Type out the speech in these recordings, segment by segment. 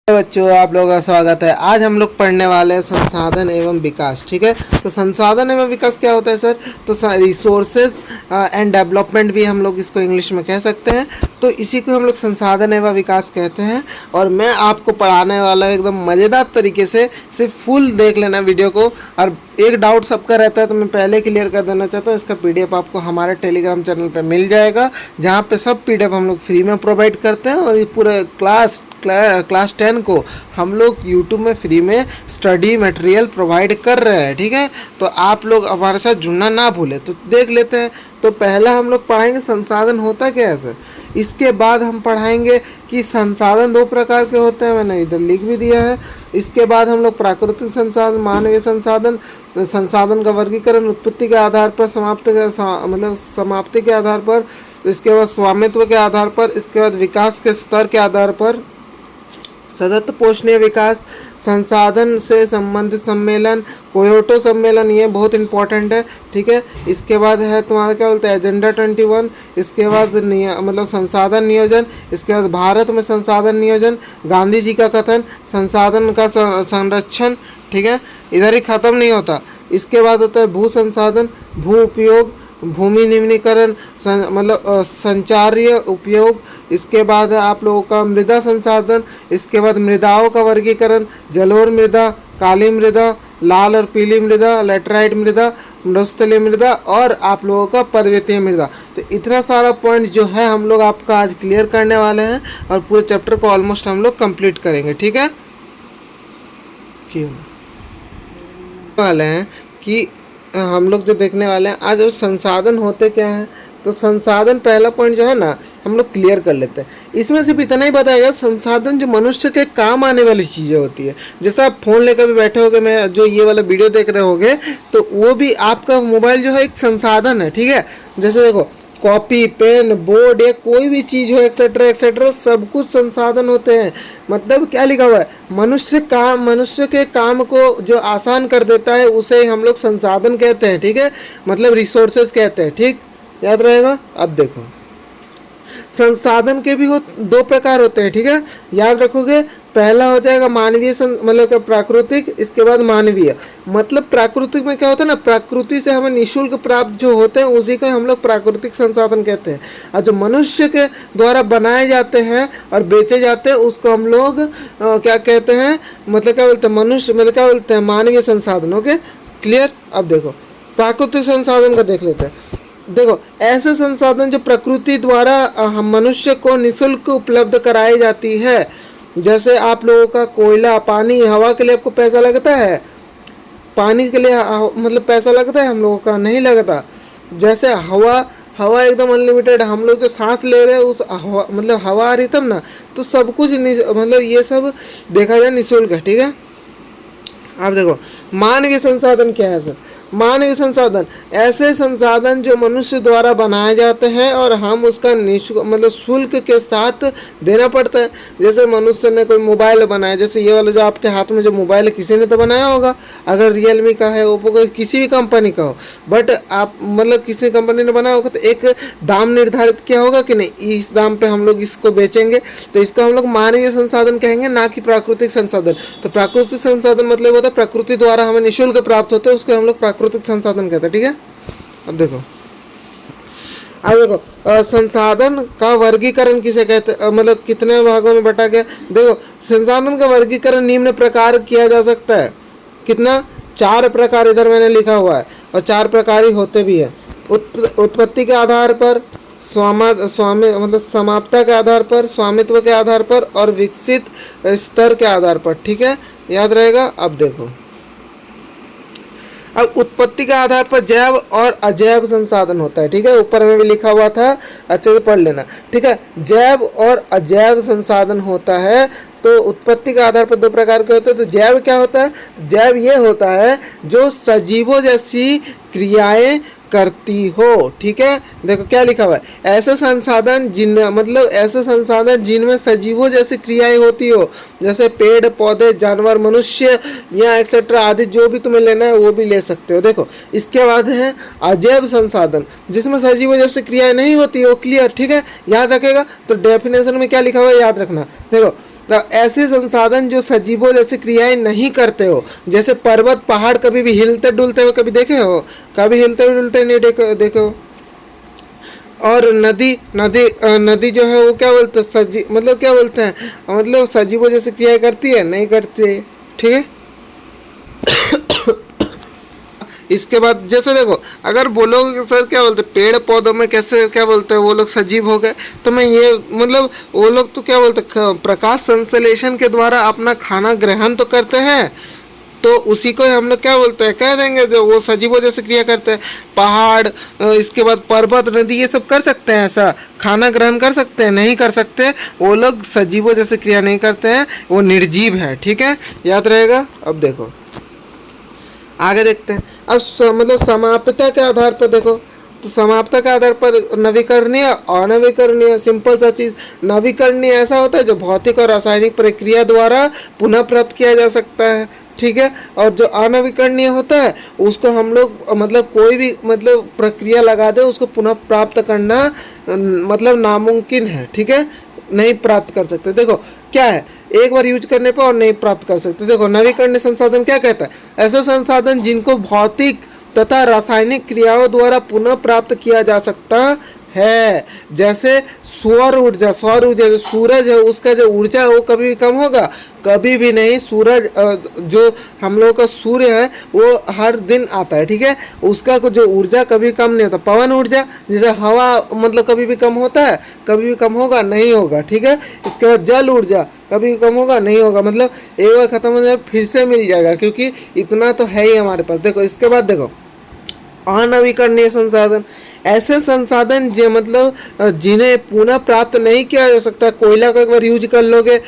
बच्चों, आप लोगों का स्वागत है। आज हम लोग पढ़ने वाले हैं संसाधन एवं विकास। ठीक है, तो संसाधन एवं विकास क्या होता है सर? तो रिसोर्सेज एंड डेवलपमेंट भी हम लोग इसको इंग्लिश में कह सकते हैं। तो इसी को हम लोग संसाधन एवं विकास कहते हैं। और मैं आपको पढ़ाने वाला हूँ एकदम मज़ेदार तरीके से। सिर्फ फुल देख लेना वीडियो को। और एक डाउट सबका रहता है तो मैं पहले क्लियर कर देना चाहता हूँ, इसका पीडीएफ आपको हमारे टेलीग्राम चैनल पे मिल जाएगा, जहाँ पे सब पीडीएफ हम लोग फ्री में प्रोवाइड करते हैं। और ये पूरे क्लास 10 को हम लोग यूट्यूब में फ्री में स्टडी मटेरियल प्रोवाइड कर रहे हैं। ठीक है, तो आप लोग हमारे साथ जुड़ना ना भूलें। तो देख लेते हैं। तो पहला हम लोग पढ़ाएंगे संसाधन होता क्या है सर। इसके बाद हम पढ़ाएंगे कि संसाधन दो प्रकार के होते हैं, मैंने इधर लिख भी दिया है। इसके बाद हम लोग प्राकृतिक संसाधन, मानवीय संसाधन, संसाधन का वर्गीकरण उत्पत्ति के आधार पर, समाप्ति के आधार पर, इसके बाद स्वामित्व के आधार पर, इसके बाद विकास के स्तर के आधार पर, सतत पोषणीय विकास, संसाधन से संबंधित सम्मेलन, कोयोटो सम्मेलन, ये बहुत इंपॉर्टेंट है। ठीक है, इसके बाद है तुम्हारा क्या बोलते हैं एजेंडा 21। इसके बाद संसाधन नियोजन। इसके बाद भारत में संसाधन नियोजन, गांधी जी का कथन, संसाधन का संरक्षण। ठीक है, इधर ही ख़त्म नहीं होता। इसके बाद होता है भू संसाधन, भू उपयोग, भूमि निम्नीकरण, संचारीय उपयोग। इसके बाद है आप लोगों का मृदा संसाधन। इसके बाद मृदाओं का वर्गीकरण, जलोढ़ मृदा, काली मृदा, लाल और पीली मृदा, लेटराइट मृदा, मरुस्थलीय मृदा, और आप लोगों का पर्वतीय मृदा। तो इतना सारा पॉइंट जो है हम लोग आपका आज क्लियर करने वाले हैं और पूरे चैप्टर को ऑलमोस्ट हम लोग कंप्लीट करेंगे। ठीक है, वाले हैं कि हम लोग जो देखने वाले हैं आज, संसाधन होते क्या हैं। तो संसाधन पहला पॉइंट जो है ना हम लोग क्लियर कर लेते हैं। इसमें सिर्फ इतना ही बताएगा, संसाधन जो मनुष्य के काम आने वाली चीज़ें होती है। जैसे आप फ़ोन लेकर भी बैठे होगे, मैं जो ये वाला वीडियो देख रहे होगे, तो वो भी आपका मोबाइल जो है एक संसाधन है। ठीक है, जैसे देखो कॉपी, पेन, बोर्ड, या कोई भी चीज़ हो, एक्सेट्रा एक्सेट्रा, सब कुछ संसाधन होते हैं। मतलब क्या लिखा हुआ है, मनुष्य के काम को जो आसान कर देता है उसे हम लोग संसाधन कहते हैं। ठीक है, मतलब रिसोर्सेज कहते हैं। ठीक, याद रहेगा। अब देखो, संसाधन के भी दो प्रकार होते हैं। ठीक है, याद रखोगे। पहला हो जाएगा मानवीय प्राकृतिक, इसके बाद मानवीय। मतलब प्राकृतिक में क्या होता है ना, प्रकृति से हमें निःशुल्क प्राप्त जो होते हैं उसी को हम लोग प्राकृतिक संसाधन कहते हैं। और जो मनुष्य के द्वारा बनाए जाते हैं और बेचे जाते हैं उसको हम लोग क्या कहते हैं, मतलब क्या बोलते हैं, मनुष्य, मतलब क्या बोलते हैं, मानवीय संसाधन। Okay, clear. अब देखो प्राकृतिक संसाधन का देख लेते हैं। देखो, ऐसे संसाधन जो प्रकृति द्वारा हम मनुष्य को निःशुल्क उपलब्ध कराई जाती है। जैसे आप लोगों का कोयला, पानी, हवा के लिए आपको पैसा लगता है, पानी के लिए मतलब पैसा लगता है, हम लोगों का नहीं लगता। जैसे हवा एकदम अनलिमिटेड, हम लोग जो सांस ले रहे हैं उस हवा, मतलब हवा आ रही तब ना, तो सब कुछ मतलब ये सब देखा जाए निःशुल्क है। ठीक है, आप देखो मानवीय संसाधन क्या है सर। मानवीय संसाधन ऐसे संसाधन जो मनुष्य द्वारा बनाए जाते हैं और हम उसका मतलब शुल्क के साथ देना पड़ता है। जैसे मनुष्य ने कोई मोबाइल बनाया, जैसे ये वाला जो आपके हाथ में जो मोबाइल है किसी ने तो बनाया होगा, अगर रियलमी का है, ओप्पो का, किसी भी कंपनी का हो, बट आप मतलब किसी कंपनी ने बनाया होगा तो एक दाम निर्धारित किया होगा कि नहीं, इस दाम पे हम लोग इसको बेचेंगे। तो इसको हम लोग मानवीय संसाधन कहेंगे, ना कि प्राकृतिक संसाधन। तो प्राकृतिक संसाधन मतलब होता है प्रकृति द्वारा हमें निःशुल्क प्राप्त होते हैं, उसको हम लोग प्राकृतिक संसाधन कहते हैं। ठीक है, अब देखो संसाधन का वर्गीकरण किसे कहते हैं, मतलब कितने भागों में बटा गया। देखो, संसाधन का वर्गीकरण निम्न प्रकार किया जा सकता है। कितना? 4 प्रकार इधर मैंने लिखा हुआ है, और 4 प्रकार ही होते भी है। उत्पत्ति के आधार पर, समाप्ता के आधार पर, स्वामित्व के आधार पर, और विकसित स्तर के आधार पर। ठीक है, याद रहेगा। अब देखो, अब उत्पत्ति के आधार पर जैव और अजैव संसाधन होता है। ठीक है, ऊपर में भी लिखा हुआ था, अच्छे से पढ़ लेना। ठीक है, जैव और अजैव संसाधन होता है। तो उत्पत्ति के आधार पर 2 प्रकार के होते हैं। तो जैव क्या होता है? तो जैव ये होता है जो सजीवों जैसी क्रियाएं करती हो। ठीक है, देखो क्या लिखा हुआ है, ऐसे संसाधन जिनमें सजीवों जैसी क्रियाएं होती हो, जैसे पेड़ पौधे, जानवर, मनुष्य या एक्सेट्रा आदि, जो भी तुम्हें लेना है वो भी ले सकते हो। देखो, इसके बाद है अजैव संसाधन, जिसमें सजीवों जैसी क्रियाएं नहीं होती हो। क्लियर? ठीक है, याद रखेगा। तो डेफिनेशन में क्या लिखा हुआ है याद रखना। देखो, तो ऐसे संसाधन जो सजीवों जैसे क्रियाएं नहीं करते हो, जैसे पर्वत पहाड़ कभी भी हिलते डुलते हुए कभी देखे हो? कभी हिलते डुलते नहीं देखे हो। और नदी जो है वो क्या बोलते हैं, मतलब क्या बोलते हैं, मतलब सजीवों जैसे क्रिया करती है? नहीं करती है, ठीक है। इसके बाद जैसे देखो, अगर बोलोगे कि सर क्या बोलते हैं पेड़ पौधों में कैसे क्या बोलते हैं वो लोग सजीव हो गए, तो मैं ये मतलब वो लोग तो क्या बोलते हैं प्रकाश संश्लेषण के द्वारा अपना खाना ग्रहण तो करते हैं, तो उसी को हम लोग क्या बोलते हैं कह देंगे जो वो सजीवों जैसे क्रिया करते हैं। पहाड़, इसके बाद पर्वत नदी ये सब कर सकते हैं ऐसा खाना ग्रहण कर सकते हैं? नहीं कर सकते, वो लोग सजीवों जैसे क्रिया नहीं करते हैं, वो निर्जीव है, ठीक है, याद रहेगा। अब देखो आगे देखते हैं। अब मतलब समाप्तता के आधार पर देखो, तो समाप्तता के आधार पर नवीकरणीय अनवीकरणीय, सिंपल सा चीज़। नवीकरणीय ऐसा होता है जो भौतिक और रासायनिक प्रक्रिया द्वारा पुनः प्राप्त किया जा सकता है, ठीक है। और जो अनवीकरणीय होता है उसको हम लोग मतलब कोई भी मतलब प्रक्रिया लगा दे उसको पुनः प्राप्त करना मतलब नामुमकिन है, ठीक है, नहीं प्राप्त कर सकते। देखो क्या है, एक बार यूज करने पर और नहीं प्राप्त कर सकते। देखो नवीकरणीय संसाधन क्या कहता है, ऐसे संसाधन जिनको भौतिक तथा रासायनिक क्रियाओं द्वारा पुनः प्राप्त किया जा सकता है, जैसे सौर ऊर्जा जो सूरज है उसका जो ऊर्जा है वो कभी भी कम होगा? कभी भी नहीं। सूरज जो हम लोग का सूर्य है वो हर दिन आता है, ठीक है, उसका जो ऊर्जा कभी कम नहीं होता। पवन ऊर्जा जैसे हवा मतलब कभी भी कम होता है? कभी भी कम होगा? नहीं होगा, ठीक है। इसके बाद जल ऊर्जा कभी भी कम होगा? नहीं होगा, मतलब एक बार खत्म हो जाए फिर से मिल जाएगा, क्योंकि इतना तो है ही हमारे पास। देखो इसके बाद देखो अनवीकरणीय संसाधन, ऐसे संसाधन जो मतलब जिन्हें पुनः प्राप्त नहीं किया जा सकता। कोयला को एक बार यूज कर लोगे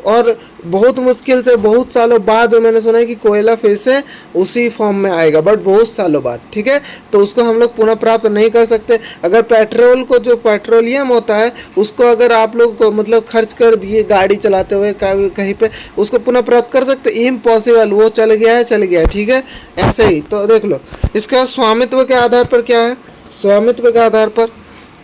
और बहुत मुश्किल से बहुत सालों बाद मैंने सुना है कि कोयला फिर से उसी फॉर्म में आएगा, बट बहुत सालों बाद, ठीक है, तो उसको हम लोग पुनः प्राप्त नहीं कर सकते। अगर पेट्रोल को जो पेट्रोलियम होता है उसको अगर आप लोग को मतलब खर्च कर दिए गाड़ी चलाते हुए कहीं पे, उसको पुनः प्राप्त कर सकते? इम्पॉसिबल, वो चल गया है, ठीक है, ऐसे ही। तो देख लो इसका स्वामित्व के आधार पर क्या है, स्वामित्व के आधार पर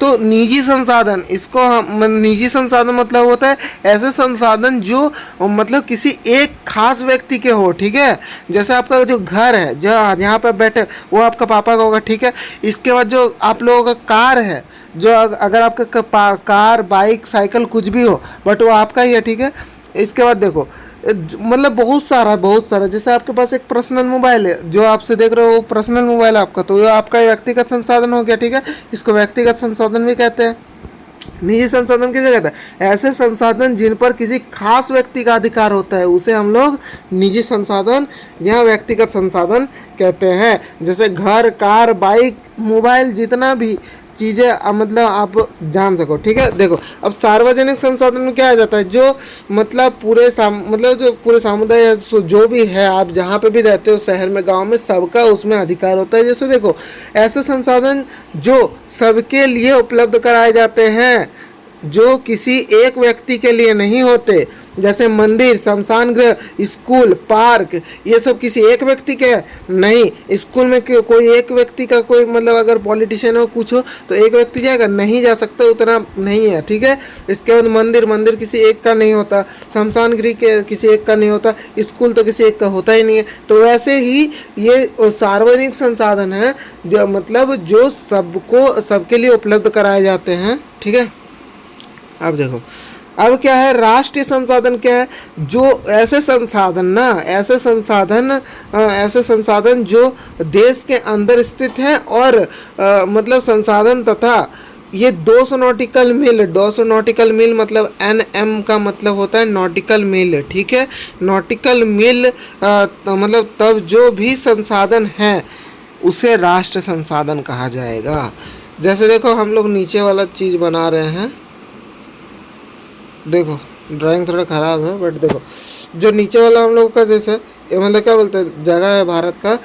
तो निजी संसाधन, इसको हम निजी संसाधन मतलब होता है ऐसे संसाधन जो मतलब किसी एक खास व्यक्ति के हो, ठीक है। जैसे आपका जो घर है जो यहाँ पर बैठे वो आपका पापा का होगा, ठीक है। इसके बाद जो आप लोगों का कार है, जो अगर आपका कार बाइक साइकिल कुछ भी हो बट वो आपका ही है, ठीक है। इसके बाद देखो मतलब बहुत सारा जैसे आपके पास एक पर्सनल मोबाइल है जो आपसे देख रहे हो, वो पर्सनल मोबाइल आपका, तो ये आपका व्यक्तिगत संसाधन हो गया, ठीक है। इसको व्यक्तिगत संसाधन भी कहते हैं। निजी संसाधन किसे कहते हैं? ऐसे संसाधन जिन पर किसी खास व्यक्ति का अधिकार होता है उसे हम लोग निजी संसाधन या व्यक्तिगत संसाधन कहते हैं। जैसे घर, कार, बाइक, मोबाइल, जितना भी चीज़ें मतलब आप जान सको, ठीक है। देखो अब सार्वजनिक संसाधन में क्या आ जाता है, जो मतलब मतलब जो पूरे समुदाय जो भी है, आप जहाँ पे भी रहते हो शहर में गांव में, सबका उसमें अधिकार होता है। जैसे देखो ऐसे संसाधन जो सबके लिए उपलब्ध कराए जाते हैं, जो किसी एक व्यक्ति के लिए नहीं होते, जैसे मंदिर, शमशान गृह, स्कूल, पार्क, ये सब किसी एक व्यक्ति के नहीं। स्कूल में कोई एक व्यक्ति का कोई मतलब अगर पॉलिटिशियन हो कुछ हो तो एक व्यक्ति जाएगा? नहीं जा सकता, उतना नहीं है, ठीक है। इसके बाद मंदिर किसी एक का नहीं होता, शमशान गृह के किसी एक का नहीं होता, स्कूल तो किसी एक का होता ही नहीं है। तो वैसे ही ये सार्वजनिक संसाधन है जो मतलब जो सबके लिए उपलब्ध कराए जाते हैं, ठीक है। अब देखो अब क्या है, राष्ट्रीय संसाधन क्या है, जो ऐसे संसाधन जो देश के अंदर स्थित हैं और मतलब संसाधन तथा ये 200 नॉटिकल मील मतलब NM का मतलब होता है नॉटिकल मील, ठीक है। नॉटिकल मील मतलब तब जो भी संसाधन है उसे राष्ट्र संसाधन कहा जाएगा। जैसे देखो हम लोग नीचे वाला चीज़ बना रहे हैं, देखो ड्राइंग थोड़ा ख़राब है बट देखो जो नीचे वाला हम लोग का जैसे मतलब क्या बोलते हैं जगह है भारत का,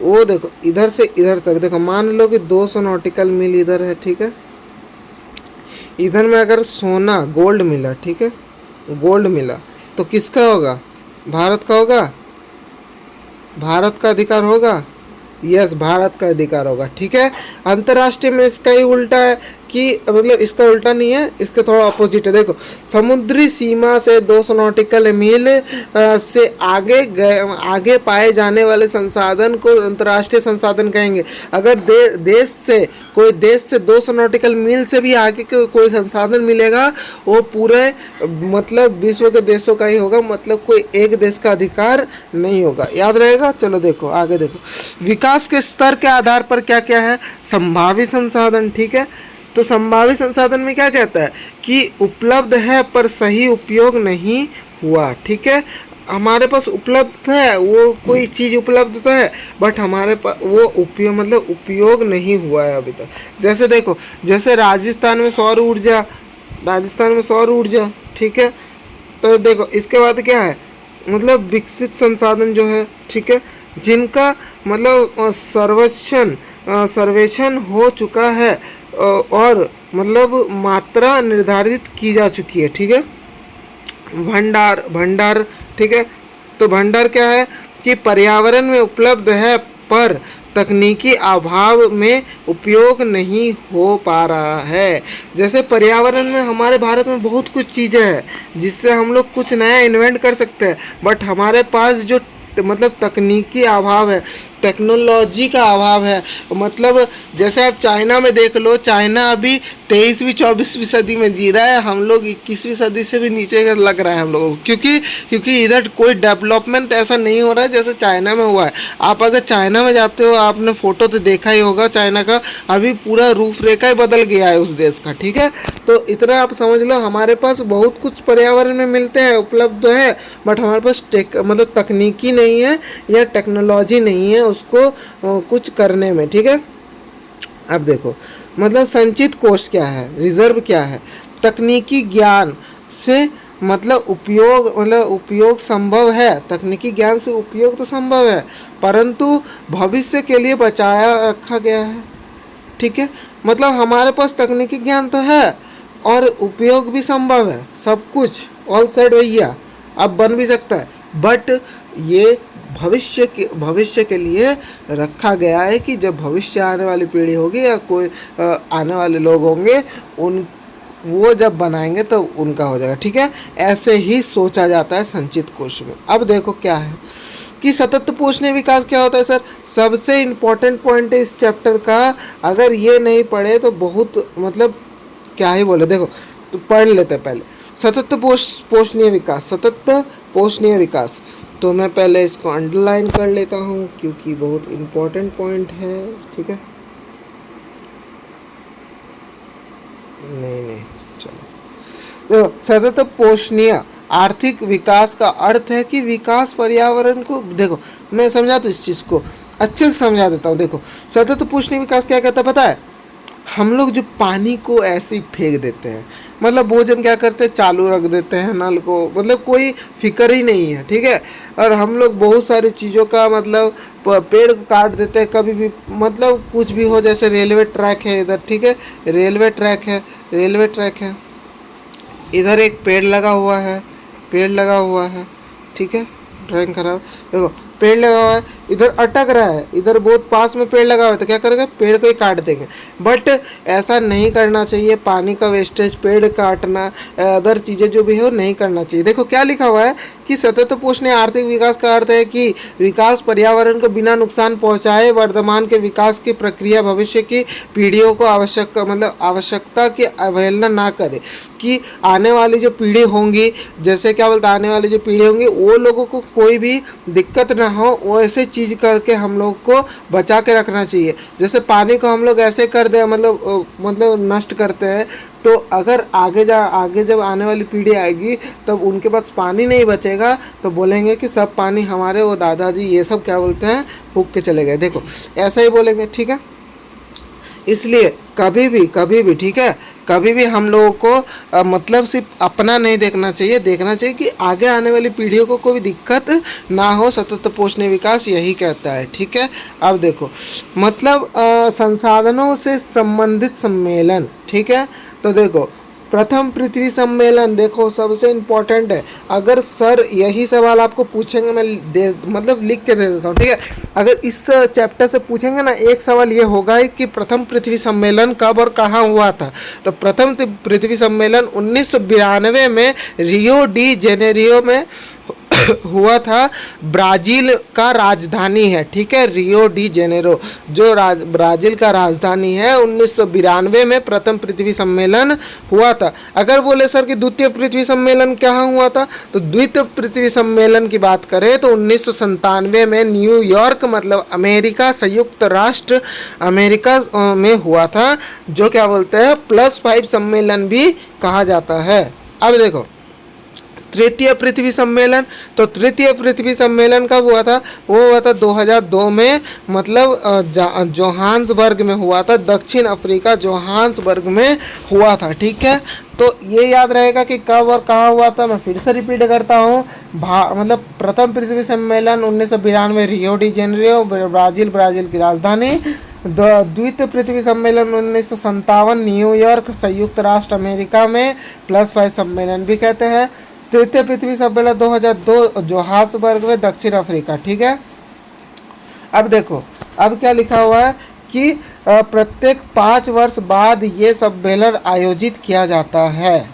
वो देखो इधर से इधर तक, देखो मान लो कि 200 नॉटिकल मील इधर है, ठीक है। इधर में अगर सोना गोल्ड मिला, ठीक है, गोल्ड मिला तो किसका होगा? भारत का होगा, भारत का अधिकार होगा, यस भारत का अधिकार होगा, ठीक है। अंतर्राष्ट्रीय में इसका ही उल्टा है कि मतलब इसका उल्टा नहीं है, इसके थोड़ा अपोजिट है। देखो, समुद्री सीमा से 200 नॉटिकल मील से आगे पाए जाने वाले संसाधन को अंतर्राष्ट्रीय संसाधन कहेंगे। अगर कोई देश से 200 नॉटिकल मील से भी आगे कोई संसाधन मिलेगा, वो पूरे मतलब विश्व के देशों का ही होगा, मतलब कोई एक देश का अधिकार नहीं होगा। याद रहेगा। चलो देखो आगे देखो, विकास के स्तर के आधार पर क्या क्या है, संभावित संसाधन। ठीक है, तो संभावित संसाधन में क्या कहता है कि उपलब्ध है पर सही उपयोग नहीं हुआ। ठीक है, हमारे पास उपलब्ध है, वो कोई चीज़ उपलब्ध तो है, बट हमारे पास वो उपयोग नहीं हुआ है अभी तक। जैसे देखो, जैसे राजस्थान में सौर ऊर्जा, ठीक है। तो देखो इसके बाद क्या है, मतलब विकसित संसाधन जो है, ठीक है, जिनका मतलब सर्वेक्षण हो चुका है और मतलब मात्रा निर्धारित की जा चुकी है। ठीक है, भंडार, ठीक है। तो भंडार क्या है कि पर्यावरण में उपलब्ध है पर तकनीकी अभाव में उपयोग नहीं हो पा रहा है। जैसे पर्यावरण में हमारे भारत में बहुत कुछ चीज़ें हैं जिससे हम लोग कुछ नया इन्वेंट कर सकते हैं, बट हमारे पास जो मतलब तकनीकी अभाव है, टेक्नोलॉजी का अभाव है। मतलब जैसे आप चाइना में देख लो, चाइना अभी 23वीं 24वीं सदी में जी रहा है, हम लोग 21वीं सदी से भी नीचे का लग रहा है हम लोगों को, क्योंकि इधर कोई डेवलपमेंट ऐसा नहीं हो रहा है जैसे चाइना में हुआ है। आप अगर चाइना में जाते हो, आपने फ़ोटो तो देखा ही होगा चाइना का, अभी पूरा रूपरेखा ही बदल गया है उस देश का। ठीक है, तो इतना आप समझ लो, हमारे पास बहुत कुछ पर्यावरण में मिलते हैं, उपलब्ध है, बट हमारे पास मतलब तकनीकी नहीं है या टेक्नोलॉजी नहीं है उसको कुछ करने में। ठीक है, अब देखो मतलब संचित कोष क्या है, रिजर्व क्या है। तकनीकी ज्ञान से मतलब उपयोग संभव है, तकनीकी ज्ञान से उपयोग तो संभव है, परंतु भविष्य के लिए बचाया रखा गया है। ठीक है, मतलब हमारे पास तकनीकी ज्ञान तो है और उपयोग भी संभव है, सब कुछ ऑल साइड भैया अब बन भी सकता है, बट ये भविष्य के लिए रखा गया है कि जब भविष्य आने वाली पीढ़ी होगी या कोई आने वाले लोग होंगे, वो जब बनाएंगे तो उनका हो जाएगा। ठीक है, ऐसे ही सोचा जाता है संचित कोष में। अब देखो क्या है कि सतत पोषणीय विकास क्या होता है सर, सबसे इम्पोर्टेंट पॉइंट है इस चैप्टर का। अगर ये नहीं पढ़े तो बहुत मतलब क्या ही बोले। देखो तो पढ़ लेते पहले, सतत पोषणीय विकास। तो मैं पहले इसको अंडरलाइन कर लेता हूँ क्योंकि बहुत इम्पोर्टेंट पॉइंट है। ठीक है, नहीं चलो, तो सतत पोषणीय आर्थिक विकास का अर्थ है कि विकास पर्यावरण को, देखो मैं समझा तो इस चीज़ को अच्छे से समझा देता हूँ। देखो सतत पोषणीय विकास क्या कहता है पता है, हम लोग जो पानी को ऐसे ही फेंक देते हैं, मतलब भोजन क्या करते हैं, चालू रख देते हैं नल को, मतलब कोई फिक्र ही नहीं है। ठीक है, और हम लोग बहुत सारी चीज़ों का मतलब पेड़ को काट देते हैं कभी भी, मतलब कुछ भी हो, जैसे रेलवे ट्रैक है इधर। ठीक है, रेलवे ट्रैक है इधर, एक पेड़ लगा हुआ है, ठीक है, ड्राइंग खराब। देखो पेड़ लगा हुआ है, इधर अटक रहा है, इधर बहुत पास में पेड़ लगा हुआ है, तो क्या करेंगे, पेड़ को ही काट देंगे। बट ऐसा नहीं करना चाहिए, पानी का वेस्टेज, पेड़ काटना, अदर चीज़ें जो भी है वो नहीं करना चाहिए। देखो क्या लिखा हुआ है कि सतत पोषणीय आर्थिक विकास का अर्थ है कि विकास पर्यावरण को बिना नुकसान पहुंचाए वर्तमान के विकास की प्रक्रिया भविष्य की पीढ़ियों को आवश्यकता की अवहेलना ना करे, कि आने वाली जो पीढ़ी होंगी, जैसे क्या बोलते आने वाली जो पीढ़ी होंगी, वो लोगों को कोई भी दिक्कत ना हो, वो ऐसे चीज़ करके हम लोग को बचा के रखना चाहिए। जैसे पानी को हम लोग ऐसे कर दे, मतलब नष्ट करते हैं, तो अगर आगे जब आने वाली पीढ़ी आएगी तब उनके पास पानी नहीं बचेगा, तो बोलेंगे कि सब पानी हमारे वो दादाजी ये सब क्या बोलते हैं फूंक के चले गए। देखो ऐसा ही बोलेंगे। ठीक है, इसलिए कभी भी ठीक है, कभी भी हम लोगों को मतलब सिर्फ अपना नहीं देखना चाहिए, देखना चाहिए कि आगे आने वाली पीढ़ियों को कोई दिक्कत ना हो। सतत पोषणीय विकास यही कहता है। ठीक है, अब देखो मतलब संसाधनों से संबंधित सम्मेलन। ठीक है, तो देखो प्रथम पृथ्वी सम्मेलन, देखो सबसे इम्पोर्टेंट है। अगर सर यही सवाल आपको पूछेंगे, मैं मतलब लिख के दे देता हूँ, ठीक है। अगर इस चैप्टर से पूछेंगे ना, एक सवाल ये होगा कि प्रथम पृथ्वी सम्मेलन कब और कहाँ हुआ था। तो प्रथम पृथ्वी सम्मेलन 1992 में रियो डी जेनेरियो में हुआ था। ब्राज़ील का राजधानी है, ठीक है, रियो डी जेनेरो जो ब्राज़ील का राजधानी है। 1992 में प्रथम पृथ्वी सम्मेलन हुआ था। अगर बोले सर कि द्वितीय पृथ्वी सम्मेलन कहाँ हुआ था, तो द्वितीय पृथ्वी सम्मेलन की बात करें तो 1997 में न्यूयॉर्क, मतलब अमेरिका, संयुक्त राष्ट्र अमेरिका में हुआ था, जो क्या बोलते हैं +5 सम्मेलन भी कहा जाता है। अब देखो तृतीय पृथ्वी सम्मेलन, तो तृतीय पृथ्वी सम्मेलन कब हुआ था, वो हुआ था 2002 में, मतलब जोहान्सबर्ग में हुआ था, दक्षिण अफ्रीका जोहान्सबर्ग में हुआ था, ठीक है। तो ये याद रहेगा कि कब और कहाँ हुआ था। मैं फिर से रिपीट करता हूँ, मतलब प्रथम पृथ्वी सम्मेलन 1992 रियो डी जेनेरियो ब्राज़ील की राजधानी। द्वितीय पृथ्वी सम्मेलन 1957 न्यूयॉर्क, संयुक्त राष्ट्र अमेरिका में, +5 सम्मेलन भी कहते हैं। तृतीय पृथ्वी सम्मेलन 2002 जोहान्सबर्ग में, दक्षिण अफ्रीका, ठीक है। अब देखो अब क्या लिखा हुआ है कि प्रत्येक 5 वर्ष बाद ये सम्मेलन आयोजित किया जाता है,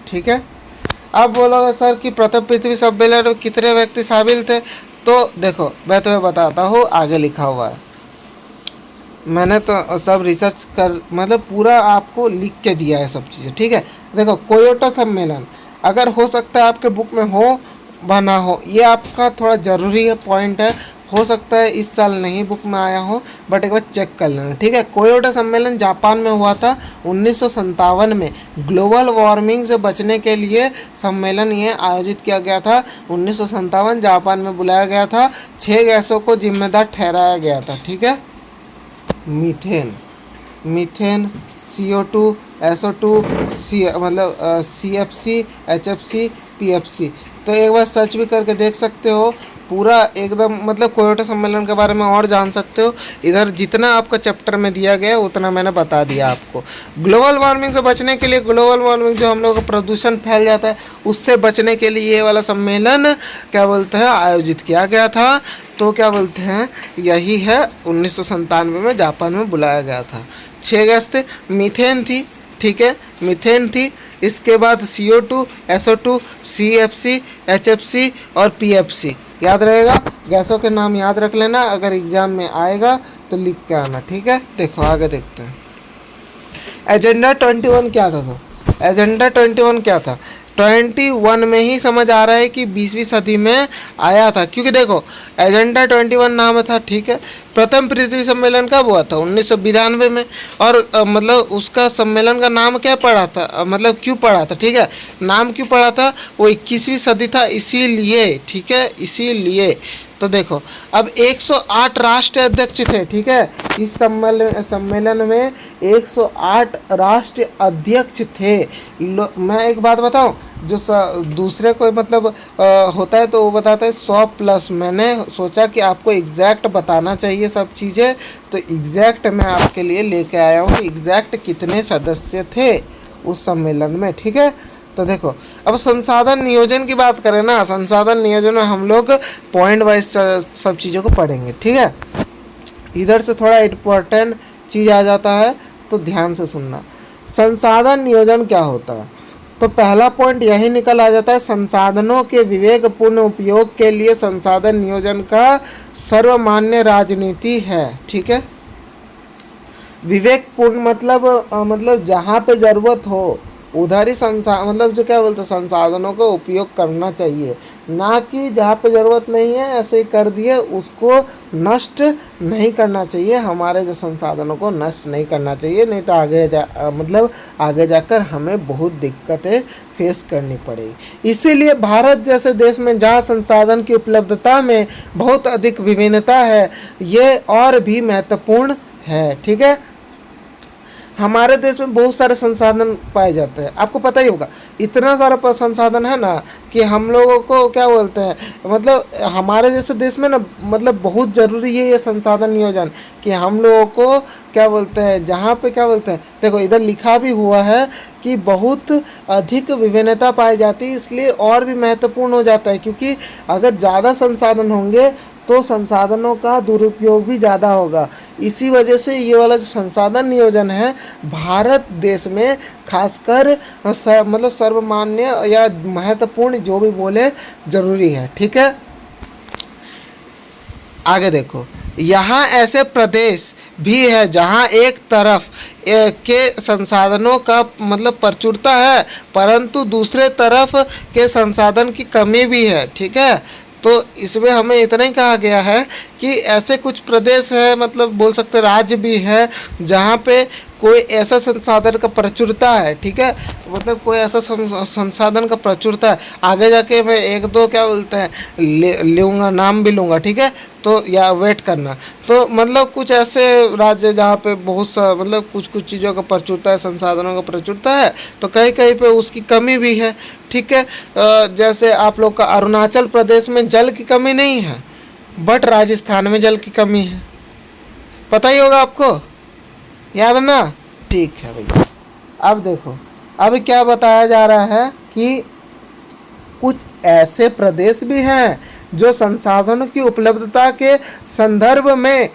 ठीक है। अब बोलोगे सर कि प्रथम पृथ्वी सम्मेलन में कितने व्यक्ति शामिल थे, तो देखो मैं तुम्हें बताता हूँ, आगे लिखा हुआ है। मैंने तो सब रिसर्च कर, मतलब पूरा आपको लिख के दिया है सब चीज़ें, ठीक है। देखो कोयोटो सम्मेलन, अगर हो सकता है आपके बुक में हो बना हो, ये आपका थोड़ा ज़रूरी है पॉइंट है, हो सकता है इस साल नहीं बुक में आया हो, बट एक बार चेक कर लेना, ठीक है। कोयोटो सम्मेलन जापान में हुआ था 1957 में। ग्लोबल वार्मिंग से बचने के लिए सम्मेलन ये आयोजित किया गया था। 1957 जापान में बुलाया गया था। 6 गैसों को जिम्मेदार ठहराया गया था, ठीक है। मीथेन, CO2, SO2, मतलब CFC, HFC, PFC। तो एक बार सर्च भी करके देख सकते हो, पूरा एकदम मतलब कोयोटो सम्मेलन के बारे में और जान सकते हो। इधर जितना आपका चैप्टर में दिया गया उतना मैंने बता दिया आपको। ग्लोबल वार्मिंग से बचने के लिए, ग्लोबल वार्मिंग जो हम लोगों का प्रदूषण फैल जाता है, उससे बचने के लिए ये वाला सम्मेलन क्या बोलते हैं आयोजित किया गया था। तो क्या बोलते हैं यही है, 1997 में जापान में बुलाया गया था। 6 गैस थे, मीथेन थी, ठीक है, मीथेन थी। इसके बाद CO2, SO2, CFC, HFC और PFC। याद रहेगा, गैसों के नाम याद रख लेना, अगर एग्जाम में आएगा तो लिख के आना, ठीक है। देखो आगे देखते हैं। एजेंडा 21 क्या था सर? एजेंडा 21 क्या था? 21 में ही समझ आ रहा है कि 20वीं सदी में आया था, क्योंकि देखो एजेंडा 21 नाम था, ठीक है। प्रथम पृथ्वी सम्मेलन कब हुआ था? 1992 में। और मतलब उसका सम्मेलन का नाम क्या पड़ा था, मतलब क्यों पड़ा था, ठीक है, नाम क्यों पड़ा था, वो 21वीं सदी था इसीलिए, ठीक है, इसीलिए। तो देखो अब 108 राष्ट्रीय अध्यक्ष थे, ठीक है, इस सम्मेलन में 108 राष्ट्रीय अध्यक्ष थे। मैं एक बात बताऊं, जो दूसरे कोई मतलब होता है तो वो बताता है 100+। मैंने सोचा कि आपको एग्जैक्ट बताना चाहिए सब चीज़ें, तो एग्जैक्ट मैं आपके लिए लेके आया हूँ एग्जैक्ट कितने सदस्य थे उस सम्मेलन में, ठीक है। तो देखो अब संसाधन नियोजन की बात करें ना, संसाधन नियोजन में हम लोग पॉइंट वाइज सब चीज़ों को पढ़ेंगे, ठीक है। इधर से थोड़ा इम्पोर्टेंट चीज़ आ जाता है तो ध्यान से सुनना। संसाधन नियोजन क्या होता है, तो पहला पॉइंट यही निकल आ जाता है, संसाधनों के विवेकपूर्ण उपयोग के लिए संसाधन नियोजन का सर्वमान्य राजनीति है, ठीक है। विवेकपूर्ण मतलब जहाँ पे ज़रूरत हो उधर ही मतलब जो क्या बोलते हैं संसाधनों का उपयोग करना चाहिए, ना कि जहाँ पे ज़रूरत नहीं है ऐसे ही कर दिए, उसको नष्ट नहीं करना चाहिए। हमारे जो संसाधनों को नष्ट नहीं करना चाहिए, नहीं तो आगे जाकर हमें बहुत दिक्कतें फेस करनी पड़ेगी। इसीलिए भारत जैसे देश में जहाँ संसाधन की उपलब्धता में बहुत अधिक विभिन्नता है, ये और भी महत्वपूर्ण है, ठीक है। हमारे देश में बहुत सारे संसाधन पाए जाते हैं, आपको पता ही होगा। इतना सारा संसाधन है ना कि हम लोगों को क्या बोलते हैं, मतलब हमारे जैसे देश में ना, मतलब बहुत ज़रूरी है ये संसाधन नियोजन, कि हम लोगों को क्या बोलते हैं, जहाँ पे क्या बोलते हैं, देखो इधर लिखा भी हुआ है कि बहुत अधिक विभिन्नता पाई जाती है, इसलिए और भी महत्वपूर्ण हो जाता है, क्योंकि अगर ज़्यादा संसाधन होंगे तो संसाधनों का दुरुपयोग भी ज़्यादा होगा। इसी वजह से ये वाला जो संसाधन नियोजन है भारत देश में खासकर मतलब सर्वमान्य या महत्वपूर्ण जो भी बोले ज़रूरी है, ठीक है। आगे देखो, यहाँ ऐसे प्रदेश भी है जहाँ एक तरफ के संसाधनों का मतलब प्रचुरता है, परंतु दूसरे तरफ के संसाधन की कमी भी है, ठीक है। तो इसमें हमें इतना ही कहा गया है कि ऐसे कुछ प्रदेश है, मतलब बोल सकते राज्य भी है, जहाँ पे कोई ऐसा संसाधन का प्रचुरता है, ठीक है, मतलब कोई ऐसा संसाधन का प्रचुरता है। आगे जाके मैं एक दो क्या बोलते हैं लूँगा, नाम भी लूँगा, ठीक है, तो या वेट करना। तो मतलब कुछ ऐसे राज्य जहाँ पे बहुत सा मतलब कुछ कुछ चीज़ों का प्रचुरता है, संसाधनों का प्रचुरता है, तो कहीं कहीं पे उसकी कमी भी है, ठीक है। जैसे आप लोग का अरुणाचल प्रदेश में जल की कमी नहीं है, बट राजस्थान में जल की कमी है, पता ही होगा आपको, याद है ना, ठीक है भैया। अब देखो, अब क्या बताया जा रहा है कि कुछ ऐसे प्रदेश भी हैं जो संसाधनों की उपलब्धता के संदर्भ में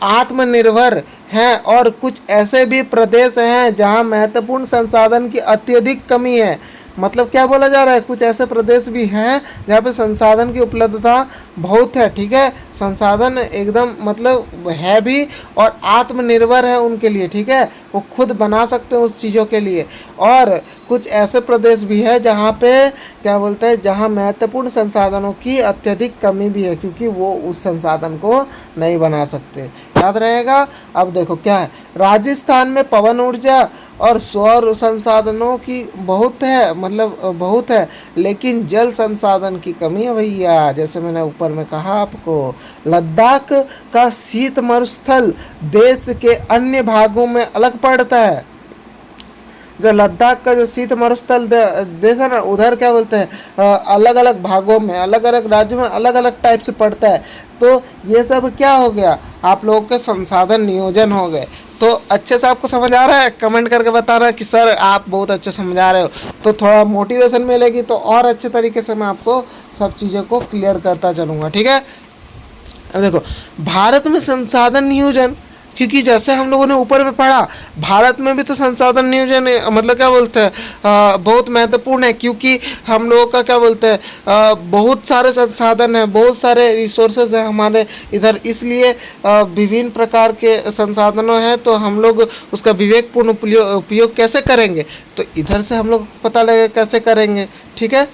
आत्मनिर्भर हैं, और कुछ ऐसे भी प्रदेश हैं जहां महत्वपूर्ण संसाधन की अत्यधिक कमी है। मतलब क्या बोला जा रहा है, कुछ ऐसे प्रदेश भी हैं जहाँ पे संसाधन की उपलब्धता बहुत है, ठीक है, संसाधन एकदम मतलब है भी और आत्मनिर्भर है उनके लिए, ठीक है, वो खुद बना सकते हैं उस चीज़ों के लिए। और कुछ ऐसे प्रदेश भी है जहाँ पे क्या बोलते हैं, जहाँ महत्वपूर्ण संसाधनों की अत्यधिक कमी भी है, क्योंकि वो उस संसाधन को नहीं बना सकते, याद रहेगा। अब देखो क्या है, राजस्थान में पवन ऊर्जा और सौर संसाधनों की बहुत है, मतलब बहुत है, लेकिन जल संसाधन की कमी है भैया। जैसे मैंने ऊपर में कहा आपको, लद्दाख का शीत मरुस्थल देश के अन्य भागों में अलग पड़ता है। जो लद्दाख का जो शीत मरुस्थल देश है ना, उधर क्या बोलते हैं अलग अलग भागों में, अलग अलग राज्यों में अलग अलग टाइप से पड़ता है। तो ये सब क्या हो गया, आप लोगों के संसाधन नियोजन हो गए। तो अच्छे से आपको समझ आ रहा है, कमेंट करके बताना कि सर आप बहुत अच्छे समझा रहे हो, तो थोड़ा मोटिवेशन मिलेगी, तो और अच्छे तरीके से मैं आपको सब चीज़ों को क्लियर करता चलूँगा, ठीक है। अब देखो, भारत में संसाधन नियोजन, क्योंकि जैसे हम लोगों ने ऊपर में पढ़ा, भारत में भी तो संसाधन नियोजन मतलब क्या बोलते हैं बहुत महत्वपूर्ण है, क्योंकि हम लोगों का क्या बोलते हैं बहुत सारे संसाधन हैं, बहुत सारे रिसोर्सेज हैं हमारे इधर, इसलिए विभिन्न प्रकार के संसाधनों हैं, तो हम लोग उसका विवेकपूर्ण उपयोग कैसे करेंगे, तो इधर से हम लोग को पता लगेगा कैसे करेंगे, ठीक है।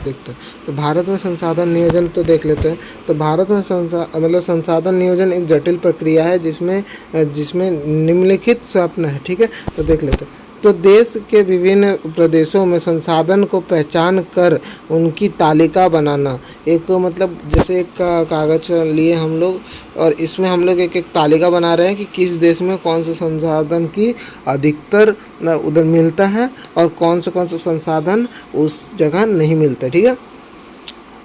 देखते हैं तो भारत में संसाधन नियोजन तो देख लेते हैं। तो भारत में मतलब संसाधन नियोजन एक जटिल प्रक्रिया है जिसमें जिसमें निम्नलिखित स्वप्न है, ठीक है, तो देख लेते हैं। तो देश के विभिन्न प्रदेशों में संसाधन को पहचान कर उनकी तालिका बनाना, एक मतलब जैसे एक कागज़ लिए हम लोग, और इसमें हम लोग एक एक तालिका बना रहे हैं कि किस देश में कौन से संसाधन की अधिकतर उधर मिलता है और कौन से संसाधन उस जगह नहीं मिलता, ठीक है।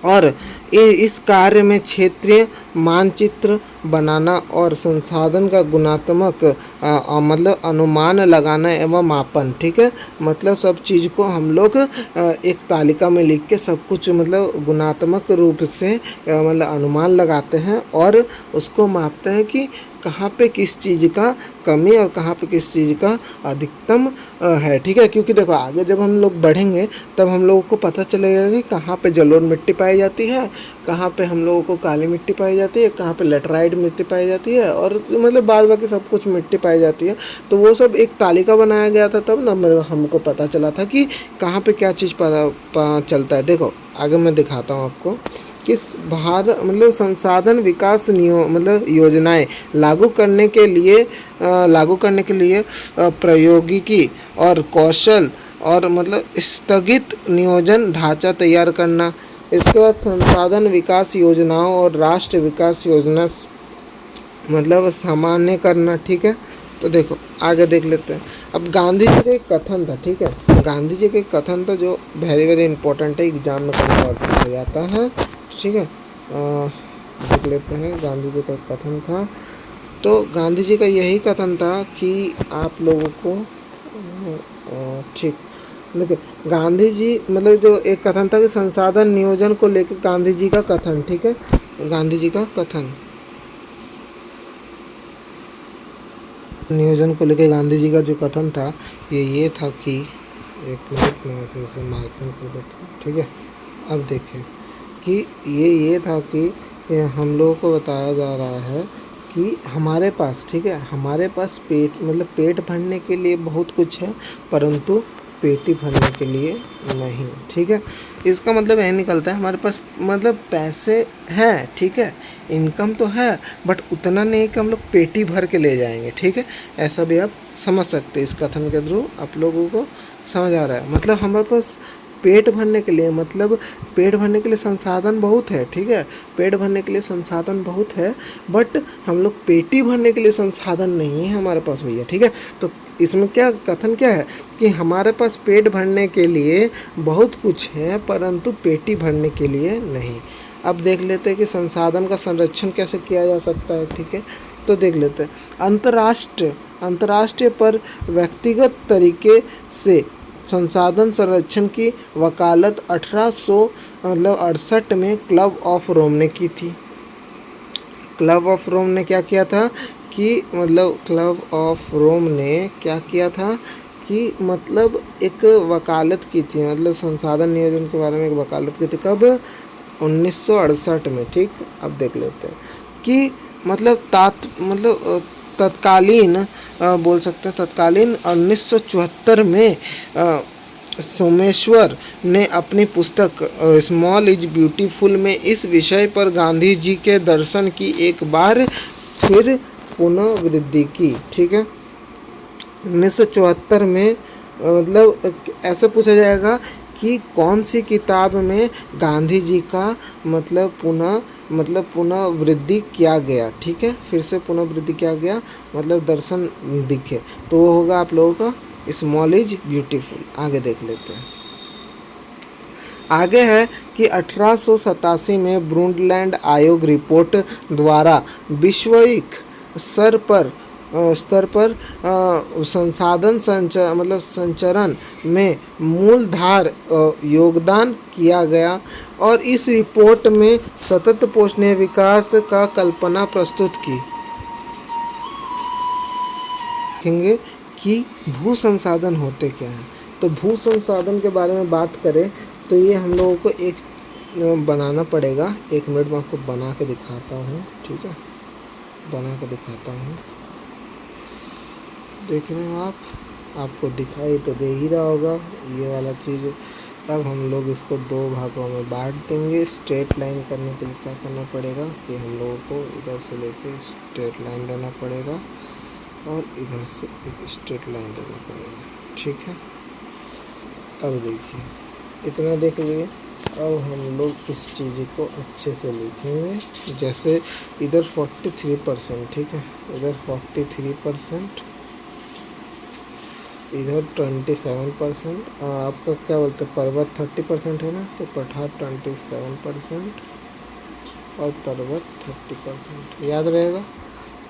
और इस कार्य में क्षेत्रीय मानचित्र बनाना और संसाधन का गुणात्मक मतलब अनुमान लगाना एवं मापन, ठीक है, मतलब सब चीज़ को हम लोग एक तालिका में लिख के सब कुछ मतलब गुणात्मक रूप से मतलब अनुमान लगाते हैं और उसको मापते हैं कि कहाँ पे किस चीज़ का कमी और कहाँ पे किस चीज़ का अधिकतम है, ठीक है। क्योंकि देखो आगे जब हम लोग बढ़ेंगे तब हम लोगों को पता चलेगा कि कहाँ पे जलोढ़ मिट्टी पाई जाती है, कहाँ पे हम लोगों को काली मिट्टी पाई जाती है, कहाँ पे लेटराइट मिट्टी पाई जाती है, और मतलब बाद बाकी सब कुछ मिट्टी पाई जाती है। तो वो सब एक तालिका बनाया गया था, तब ना हमको पता चला था कि कहाँ पे क्या चीज़ पता चलता है। देखो आगे मैं दिखाता हूँ आपको किस भारत मतलब संसाधन विकास मतलब योजनाएं लागू करने के लिए प्रौद्योगिकी और कौशल और मतलब स्थगित नियोजन ढांचा तैयार करना। इसके बाद संसाधन विकास योजनाओं और राष्ट्रीय विकास योजना मतलब सामान्य करना, ठीक है। तो देखो आगे देख लेते हैं। अब गांधी जी का एक कथन था, ठीक है, गांधी जी का एक कथन था जो वेरी वेरी इंपॉर्टेंट है, एग्जाम में कभी और पूछा जाता है, ठीक है। देख लेते हैं, गांधी जी का एक कथन था। तो गांधी जी का यही कथन था कि आप लोगों को ठीक, देखिए गांधी जी मतलब जो एक कथन था कि संसाधन नियोजन को लेकर गांधी जी का कथन, ठीक है, गांधी जी का कथन नियोजन को लेकर गांधी जी का जो कथन था ये था कि, एक मिनट में फिर से मार्किंग कर देता हूँ, ठीक है। अब देखें कि ये था कि हम लोगों को बताया जा रहा है कि हमारे पास, ठीक है, हमारे पास पेट मतलब पेट भरने के लिए बहुत कुछ है परंतु पेटी भरने के लिए नहीं, ठीक है। इसका मतलब यह निकलता है हमारे पास मतलब पैसे हैं, ठीक है, इनकम तो है, बट उतना नहीं कि हम लोग पेटी भर के ले जाएंगे, ठीक है। ऐसा भी आप समझ सकते हैं, इस कथन के थ्रू आप लोगों को समझ आ रहा है। मतलब हमारे पास पेट भरने के लिए मतलब पेट भरने के लिए संसाधन बहुत है, ठीक है, पेट भरने के लिए संसाधन बहुत है, बट हम लोग पेटी भरने के लिए संसाधन नहीं है हमारे पास भैया, ठीक है। तो इसमें क्या कथन क्या है कि हमारे पास पेट भरने के लिए बहुत कुछ है परंतु पेटी भरने के लिए नहीं। अब देख लेते हैं कि संसाधन का संरक्षण कैसे किया जा सकता है, ठीक है। तो देख लेते हैं, अंतर्राष्ट्रीय पर व्यक्तिगत तरीके से संसाधन संरक्षण की वकालत 1868 में क्लब ऑफ रोम ने की थी। क्लब ऑफ रोम ने क्या किया था कि मतलब क्लब ऑफ रोम ने क्या किया था कि मतलब एक वकालत की थी, मतलब संसाधन नियोजन के बारे में एक वकालत की थी। कब? 1968 में, ठीक। अब देख लेते हैं कि मतलब तत्कालीन बोल सकते हैं तत्कालीन 1974 में सोमेश्वर ने अपनी पुस्तक स्मॉल इज ब्यूटीफुल में इस विषय पर गांधी जी के दर्शन की एक बार फिर पुनर्वृद्धि की, ठीक है। 1974 में मतलब ऐसे पूछा जाएगा कि कौन सी किताब में गांधी जी का मतलब पुनर्वृद्धि किया गया, ठीक है, फिर से पुनर्वृद्धि किया गया मतलब दर्शन दिखे, तो वो होगा आप लोगों का स्मॉल इज ब्यूटीफुल। आगे देख लेते हैं। आगे है कि 1887 में ब्रूंडलैंड आयोग रिपोर्ट द्वारा विश्वविक स्तर पर संसाधन संचरण में मूलधार योगदान किया गया और इस रिपोर्ट में सतत पोषणीय विकास का कल्पना प्रस्तुत की। देखेंगे कि भू संसाधन होते क्या हैं। तो भू संसाधन के बारे में बात करें तो ये हम लोगों को एक बनाना पड़ेगा। 1 मिनट में आपको बना के दिखाता हूँ, ठीक है, बना के दिखाता हूँ। देख रहे हो आप, आपको दिखाई तो दे ही रहा होगा ये वाला चीज़। अब हम लोग इसको 2 भागों में बांट देंगे। स्ट्रेट लाइन करने के लिए क्या करना पड़ेगा कि हम लोगों को इधर से लेके स्ट्रेट लाइन देना पड़ेगा और इधर से एक स्ट्रेट लाइन देना पड़ेगा, ठीक है। अब देखिए इतना देख लिए। अब हम लोग इस चीज़ को अच्छे से लिखेंगे। जैसे इधर 43%, ठीक है, इधर 43%, इधर 27%, आपका क्या बोलते हैं पर्वत 30% है ना, तो पठार 27% और पर्वत 30%, याद रहेगा।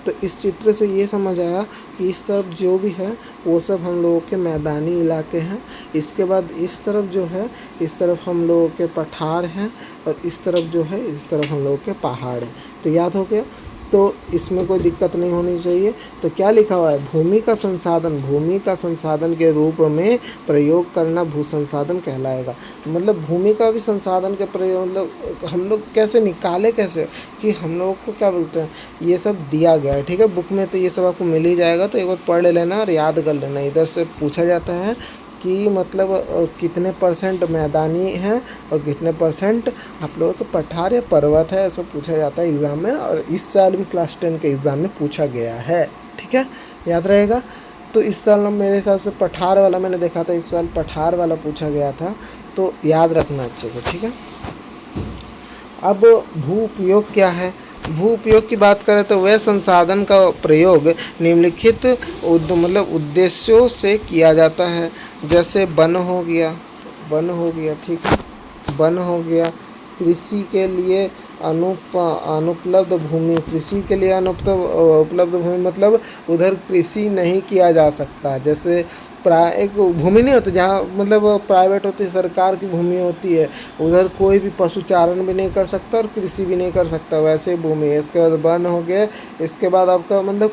तो इस चित्र से ये समझ आया कि इस तरफ जो भी है वो सब हम लोगों के मैदानी इलाके हैं। इसके बाद इस तरफ जो है, इस तरफ हम लोगों के पठार हैं और इस तरफ जो है, इस तरफ हम लोगों के पहाड़ हैं। तो याद हो गया, तो इसमें कोई दिक्कत नहीं होनी चाहिए। तो क्या लिखा हुआ है, भूमि का संसाधन के रूप में प्रयोग करना भू संसाधन कहलाएगा। मतलब भूमि का भी संसाधन के प्रयोग मतलब हम लोग कैसे निकाले, कैसे कि हम लोग को क्या बोलते हैं ये सब दिया गया है, ठीक है, बुक में। तो ये सब आपको मिल ही जाएगा, तो एक बार पढ़ लेना और याद कर लेना। इधर से पूछा जाता है कि मतलब कितने % मैदानी है और कितने % आप लोगों को पठार या पर्वत है, ऐसा पूछा जाता है एग्ज़ाम में। और इस साल भी क्लास 10 के एग्ज़ाम में पूछा गया है, ठीक है, याद रहेगा। तो इस साल मेरे हिसाब से पठार वाला मैंने देखा था, इस साल पठार वाला पूछा गया था, तो याद रखना अच्छे से, ठीक है। अब भू उपयोग क्या है, भू उपयोग की बात करें तो वह संसाधन का प्रयोग निम्नलिखित मतलब उद्देश्यों से किया जाता है, जैसे वन हो गया, ठीक है, वन हो गया, कृषि के लिए अनुपलब्ध भूमि, कृषि के लिए उपलब्ध भूमि मतलब उधर कृषि नहीं किया जा सकता, जैसे एक भूमि नहीं होती जहाँ मतलब प्राइवेट होती है, सरकार की भूमि होती है, उधर कोई भी पशुचारण भी नहीं कर सकता और कृषि भी नहीं कर सकता, वैसे भूमि है। इसके बाद वन हो गया, इसके बाद आपका मतलब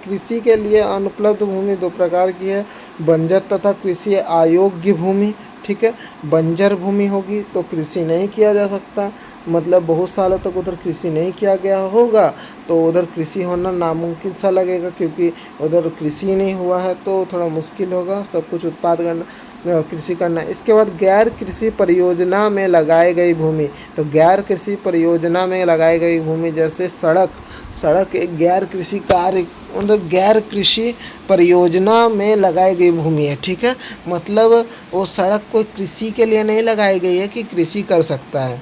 कृषि के लिए अनुपलब्ध भूमि दो प्रकार की है, बंजर तथा कृषि अयोग्य भूमि, ठीक है। बंजर भूमि होगी तो कृषि नहीं किया जा सकता, मतलब बहुत सालों तक उधर कृषि नहीं किया गया होगा तो उधर कृषि होना नामुमकिन सा लगेगा, क्योंकि उधर कृषि नहीं हुआ है तो थोड़ा मुश्किल होगा सब कुछ उत्पाद करना, कृषि करना। इसके बाद गैर कृषि परियोजना में लगाई गई भूमि, तो गैर कृषि परियोजना में लगाई गई भूमि जैसे सड़क एक गैर कृषि कार्य मतलब गैर कृषि परियोजना में लगाई गई भूमि है, ठीक है। मतलब वो सड़क कोई कृषि के लिए नहीं लगाई गई है कि कृषि कर सकता है,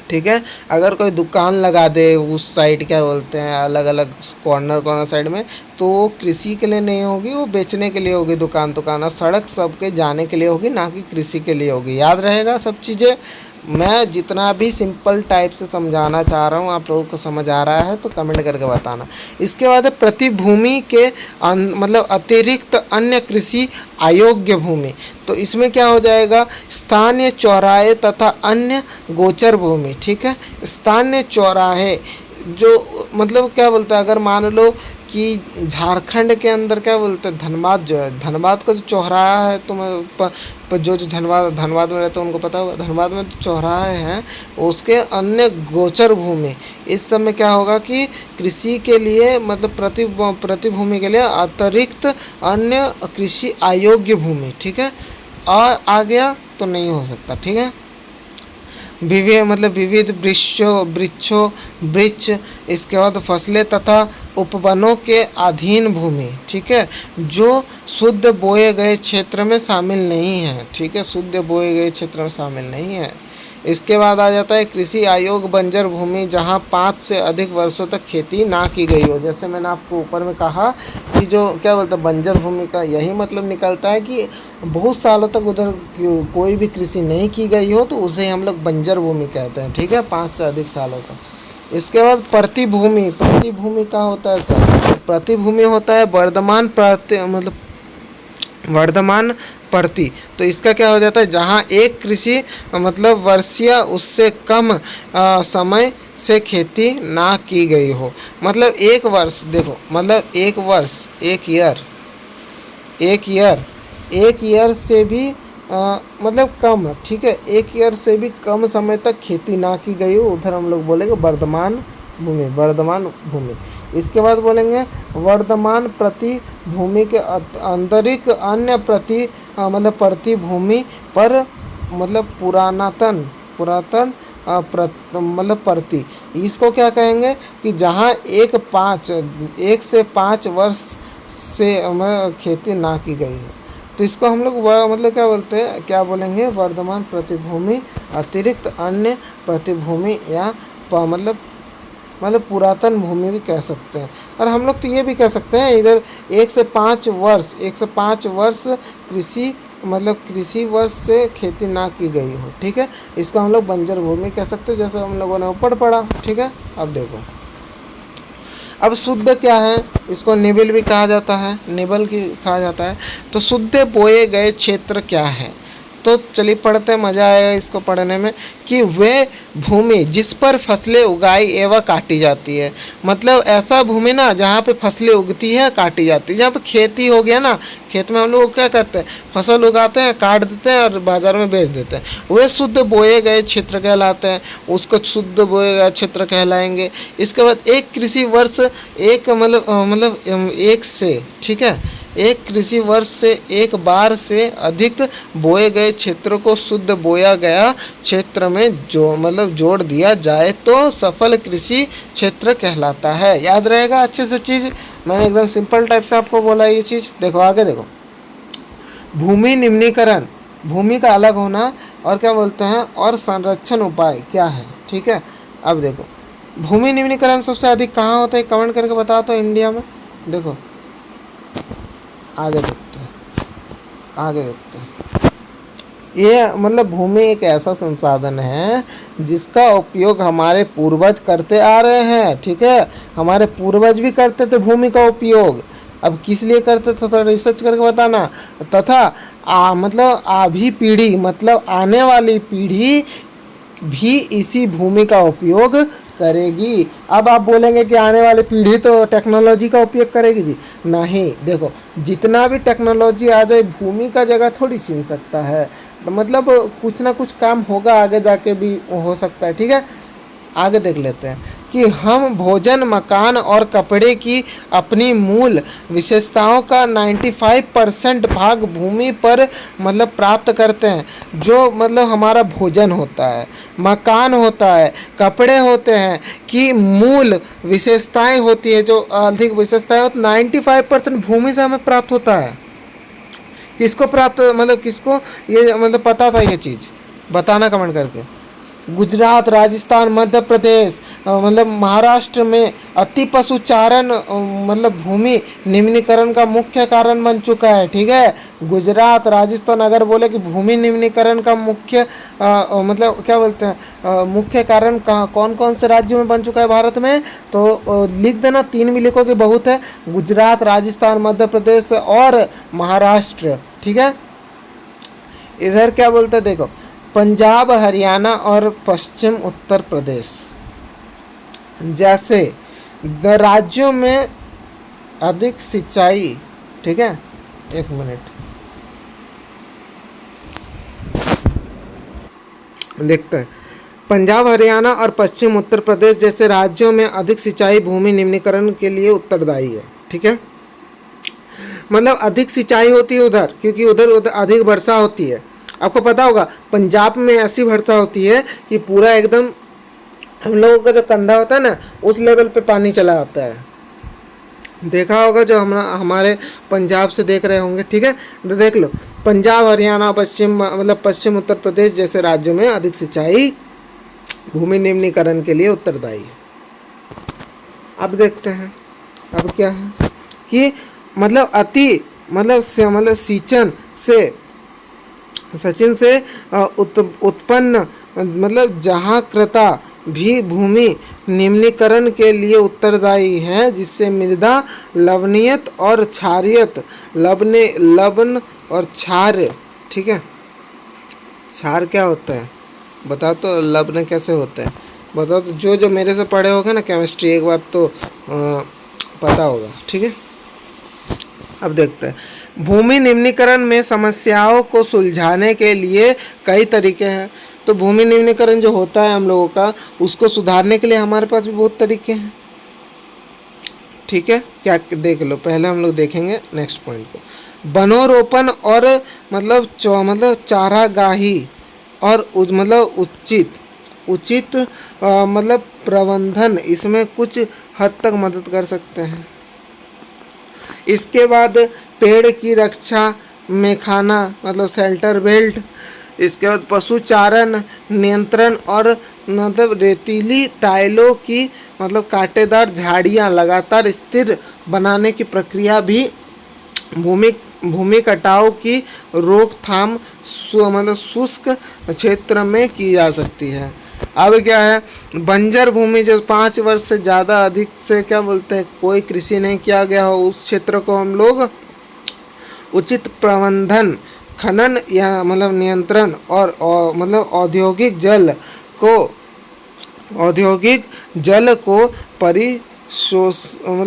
ठीक है। अगर कोई दुकान लगा दे उस साइड क्या बोलते हैं अलग अलग कॉर्नर साइड में, तो वो कृषि के लिए नहीं होगी, वो बेचने के लिए होगी दुकान, और सड़क सबके जाने के लिए होगी, ना कि कृषि के लिए होगी। याद रहेगा सब चीज़ें। मैं जितना भी सिंपल टाइप से समझाना चाह रहा हूँ आप लोगों को समझ आ रहा है तो कमेंट करके बताना। इसके बाद है प्रतिभूमि के मतलब अतिरिक्त अन्य कृषि अयोग्य भूमि, तो इसमें क्या हो जाएगा, स्थानीय चौराहे तथा अन्य गोचर भूमि, ठीक है। स्थानीय चौराहे जो मतलब क्या बोलते हैं, अगर मान लो कि झारखंड के अंदर क्या बोलते हैं धनबाद, जो है धनबाद का जो चौराहा है, तो जो धनबाद में रहते हैं उनको पता होगा, धनबाद में जो चौराहे हैं उसके अन्य गोचर भूमि, इस समय क्या होगा कि कृषि के लिए मतलब प्रतिभूमि के लिए अतिरिक्त अन्य कृषि अयोग्य भूमि, ठीक है। और आ गया तो नहीं हो सकता, ठीक है। विविध वृक्ष, इसके बाद फसलें तथा उपवनों के अधीन भूमि, ठीक है, जो शुद्ध बोए गए क्षेत्र में शामिल नहीं है, ठीक है, शुद्ध बोए गए क्षेत्र में शामिल नहीं है। इसके बाद आ जाता है कृषि अयोग्य बंजर भूमि, जहां 5 से अधिक वर्षों तक खेती ना की गई हो। जैसे मैंने आपको ऊपर में कहा कि जो क्या बोलते हैं बंजर भूमि का यही मतलब निकलता है कि बहुत सालों तक उधर कोई भी कृषि नहीं की गई हो, तो उसे हम लोग बंजर भूमि कहते हैं, ठीक है, 5 से अधिक सालों तक। इसके बाद प्रतिभूमि का होता है सर, प्रतिभूमि होता है वर्धमान प्रति, तो इसका क्या हो जाता है, जहाँ एक कृषि मतलब वर्ष या उससे कम समय से खेती ना की गई हो। मतलब एक वर्ष, देखो मतलब एक ईयर से भी मतलब कम, ठीक है, एक ईयर से भी कम समय तक खेती ना की गई हो, उधर हम लोग बोलेंगे वर्धमान भूमि। इसके बाद बोलेंगे वर्धमान प्रति भूमि के आंतरिक अन्य मतलब प्रतिभूमि पर मतलब पुरातन मतलब प्रति, इसको क्या कहेंगे कि जहाँ 1 से 5 वर्ष से खेती ना की गई है, तो इसको हम लोग मतलब क्या बोलेंगे वर्धमान प्रतिभूमि अतिरिक्त अन्य प्रतिभूमि या मतलब पुरातन भूमि भी कह सकते हैं। और हम लोग तो ये भी कह सकते हैं इधर 1 से 5 वर्ष कृषि वर्ष से खेती ना की गई हो, ठीक है, इसको हम लोग बंजर भूमि कह सकते हैं, जैसे हम लोगों ने ऊपर पढ़ा, ठीक है। अब देखो अब शुद्ध क्या है, इसको निबल भी कहा जाता है, तो शुद्ध बोए गए क्षेत्र क्या है, तो चलिए पढ़ते हैं, मज़ा आएगा इसको पढ़ने में, कि वे भूमि जिस पर फसलें उगाई एवं काटी जाती है। मतलब ऐसा भूमि ना जहाँ पे फसलें उगती है काटी जाती है, जहाँ पे खेती हो गया ना, खेत में हम लोग क्या करते हैं फसल उगाते हैं, काट देते हैं और बाज़ार में बेच देते हैं, वे शुद्ध बोए गए क्षेत्र कहलाते हैं, उसको शुद्ध बोए गए क्षेत्र कहलाएंगे। इसके बाद एक कृषि वर्ष एक से, ठीक है, एक कृषि वर्ष से एक बार से अधिक बोए गए क्षेत्र को शुद्ध बोया गया क्षेत्र में जोड़ दिया जाए तो सफल कृषि क्षेत्र कहलाता है। याद रहेगा अच्छे से चीज़, मैंने एकदम सिंपल टाइप से आपको बोला ये चीज़। देखो आगे देखो, भूमि निम्नीकरण, भूमि का अलग होना और क्या बोलते हैं और संरक्षण उपाय क्या है, ठीक है। अब देखो भूमि निम्नीकरण सबसे अधिक कहाँ होता है, कमेंट करके बताओ तो इंडिया में। देखो आगे देखते हैं, आगे देखते हैं। ये मतलब भूमि एक ऐसा संसाधन है जिसका उपयोग हमारे पूर्वज करते आ रहे हैं, ठीक है। हमारे पूर्वज भी करते थे भूमि का उपयोग। अब किस लिए करते थे थोड़ा रिसर्च करके बताना। तथा मतलब अभी पीढ़ी मतलब आने वाली पीढ़ी भी इसी भूमि का उपयोग करेगी। अब आप बोलेंगे कि आने वाली पीढ़ी तो टेक्नोलॉजी का उपयोग करेगी जी, नहीं। देखो जितना भी टेक्नोलॉजी आ जाए भूमि का जगह थोड़ी छीन सकता है, तो मतलब कुछ ना कुछ काम होगा आगे जाके भी हो सकता है, ठीक है। आगे देख लेते हैं कि हम भोजन, मकान और कपड़े की अपनी मूल विशेषताओं का 95% भाग भूमि पर मतलब प्राप्त करते हैं। जो मतलब हमारा भोजन होता है, मकान होता है, कपड़े होते हैं कि मूल विशेषताएं होती है, जो अधिक विशेषताएं होती 95% भूमि से हमें प्राप्त होता है। किसको प्राप्त मतलब किसको ये मतलब पता था ये चीज़, बताना कमेंट करके। गुजरात, राजस्थान, मध्य प्रदेश मतलब महाराष्ट्र में अति पशुचारण मतलब भूमि निम्नीकरण का मुख्य कारण बन चुका है, ठीक है। गुजरात, राजस्थान अगर बोले कि भूमि निम्नीकरण का मुख्य मतलब क्या बोलते हैं मुख्य कारण कहाँ कौन कौन से राज्यों में बन चुका है भारत में, तो लिख देना, 3 भी लिखोगे बहुत है। गुजरात, राजस्थान, मध्य प्रदेश और महाराष्ट्र, ठीक है। इधर क्या बोलते हैं देखो, पंजाब, हरियाणा और पश्चिम उत्तर प्रदेश जैसे राज्यों में अधिक सिंचाई, ठीक है। एक मिनट देखते हैं। पंजाब, हरियाणा और पश्चिम उत्तर प्रदेश जैसे राज्यों में अधिक सिंचाई भूमि निम्नीकरण के लिए उत्तरदायी है, ठीक है। मतलब अधिक सिंचाई होती है उधर, क्योंकि उधर अधिक वर्षा होती है। आपको पता होगा पंजाब में ऐसी वर्षा होती है कि पूरा एकदम हम लोगों का जो कंधा होता है ना उस लेवल पे पानी चला आता है। देखा होगा जो हमारे पंजाब से देख रहे होंगे, ठीक है। तो देख लो पंजाब, हरियाणा, पश्चिम उत्तर प्रदेश जैसे राज्यों में अधिक सिंचाई भूमि निम्नीकरण के लिए उत्तरदायी है। अब देखते हैं अब क्या है कि मतलब अति मतलब सिंचन से सचिन से उत्पन्न मतलब जहाँकृता भी भूमि निम्नीकरण के लिए उत्तरदायी है, जिससे मृदा लवणीयत और क्षारियत लवण और क्षार, ठीक है। क्षार क्या होता है बताओ तो, लवण कैसे होता है बताओ तो। जो मेरे से पढ़े होगे ना केमिस्ट्री एक बार तो पता होगा, ठीक है। अब देखते हैं भूमि निम्नीकरण में समस्याओं को सुलझाने के लिए कई तरीके हैं। तो भूमि निम्नीकरण जो होता है हम लोगों का, उसको सुधारने के लिए हमारे पास भी बहुत तरीके हैं, ठीक है। क्या देख लो, पहले हम लोग देखेंगे नेक्स्ट पॉइंट को, वनोरोपण और मतलब चारागाही और उचित मतलब प्रबंधन इसमें कुछ हद तक मदद कर सकते हैं। इसके बाद पेड़ की रक्षा, मेखाना मतलब शेल्टर बेल्ट। इसके बाद पशुचारण नियंत्रण और मतलब रेतीली टाइलों की मतलब कांटेदार झाड़ियाँ लगातार स्थिर बनाने की प्रक्रिया भी भूमि कटाव की रोकथाम मतलब शुष्क क्षेत्र में की जा सकती है। अब क्या है, बंजर भूमि जो 5 वर्ष से ज़्यादा अधिक से क्या बोलते हैं कोई कृषि नहीं किया गया हो, उस क्षेत्र को हम लोग उचित प्रबंधन, खनन या मतलब नियंत्रण और मतलब औद्योगिक जल को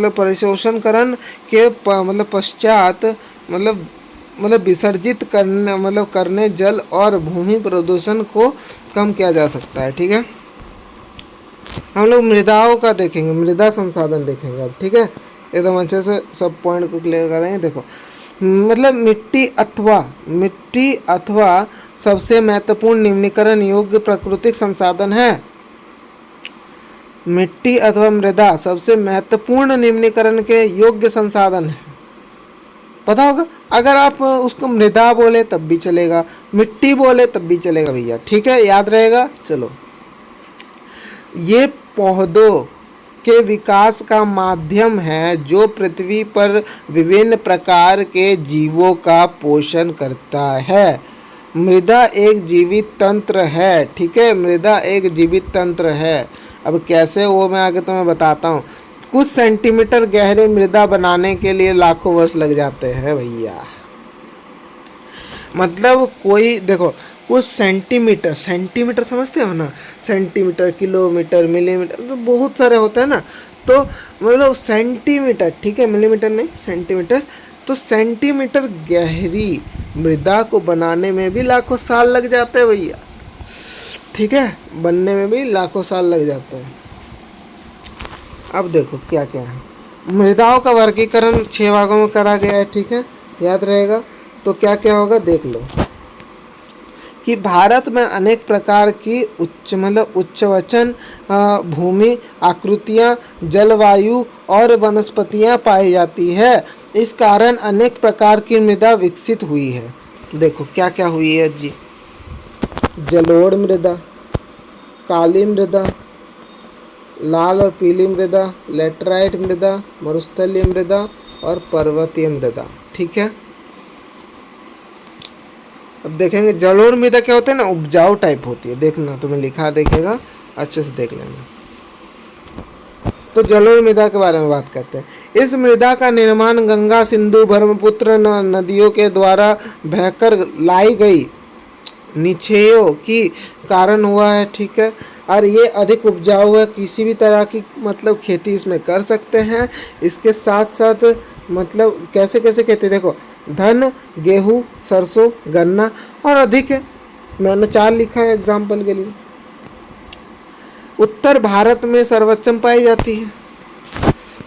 परिशोषणकरण के मतलब पश्चात मतलब विसर्जित करने जल और भूमि प्रदूषण को कम किया जा सकता है, ठीक है। हम लोग मृदाओं का देखेंगे, मृदा संसाधन देखेंगे अब, ठीक है। एकदम अच्छे से सब पॉइंट को क्लियर कर रहे हैं। देखो मतलब मिट्टी अथवा सबसे महत्वपूर्ण निम्नीकरण योग्य प्राकृतिक संसाधन है। मिट्टी अथवा मृदा सबसे महत्वपूर्ण निम्नीकरण के योग्य संसाधन है, पता होगा। अगर आप उसको मृदा बोले तब भी चलेगा, मिट्टी बोले तब भी चलेगा भैया, ठीक है, याद रहेगा। चलो ये पौधों के विकास का माध्यम है जो पृथ्वी पर विभिन्न प्रकार के जीवों का पोषण करता है। मृदा एक जीवित तंत्र है, ठीक है, मृदा एक जीवित तंत्र है। अब कैसे वो मैं आगे तुम्हें बताता हूँ। कुछ सेंटीमीटर गहरे मृदा बनाने के लिए लाखों वर्ष लग जाते हैं भैया। मतलब कोई देखो, कुछ सेंटीमीटर, सेंटीमीटर समझते हो ना, सेंटीमीटर, किलोमीटर, मिलीमीटर, तो बहुत सारे होते हैं ना। तो मतलब सेंटीमीटर, ठीक है, मिलीमीटर नहीं, सेंटीमीटर। तो सेंटीमीटर गहरी मृदा को बनाने में भी लाखों साल लग जाते हैं भैया, ठीक है, बनने में भी लाखों साल लग जाते हैं। अब देखो क्या क्या है। मृदाओं का वर्गीकरण 6 भागों में करा गया है, ठीक है, याद रहेगा। तो क्या क्या होगा देख लो कि भारत में अनेक प्रकार की उच्चवचन भूमि आकृतियाँ, जलवायु और वनस्पतियाँ पाई जाती है। इस कारण अनेक प्रकार की मृदा विकसित हुई है। देखो क्या क्या हुई है जी। जलोढ़ मृदा, काली मृदा, लाल और पीली मृदा, लेटराइट मृदा, मरुस्थलीय मृदा और पर्वतीय मृदा, ठीक है। अब देखेंगे जलोढ़ मृदा क्या होता है ना, उपजाऊ टाइप होती है। देखना तुम्हें लिखा देखेगा, अच्छे से देख लेना। तो जलोढ़ मृदा के बारे में बात करते हैं। इस मृदा का निर्माण गंगा, सिंधु, ब्रह्मपुत्र नदियों के द्वारा बहकर लाई गई निचेयों की कारण हुआ है, ठीक है। और ये अधिक उपजाऊ है, किसी भी तरह की मतलब खेती इसमें कर सकते हैं। इसके साथ साथ मतलब कैसे कैसे खेती, देखो धान, गेहूँ, सरसों, गन्ना और अधिक है। मैंने 4 लिखा है एग्जाम्पल के लिए। उत्तर भारत में सर्वोच्चम पाई जाती है।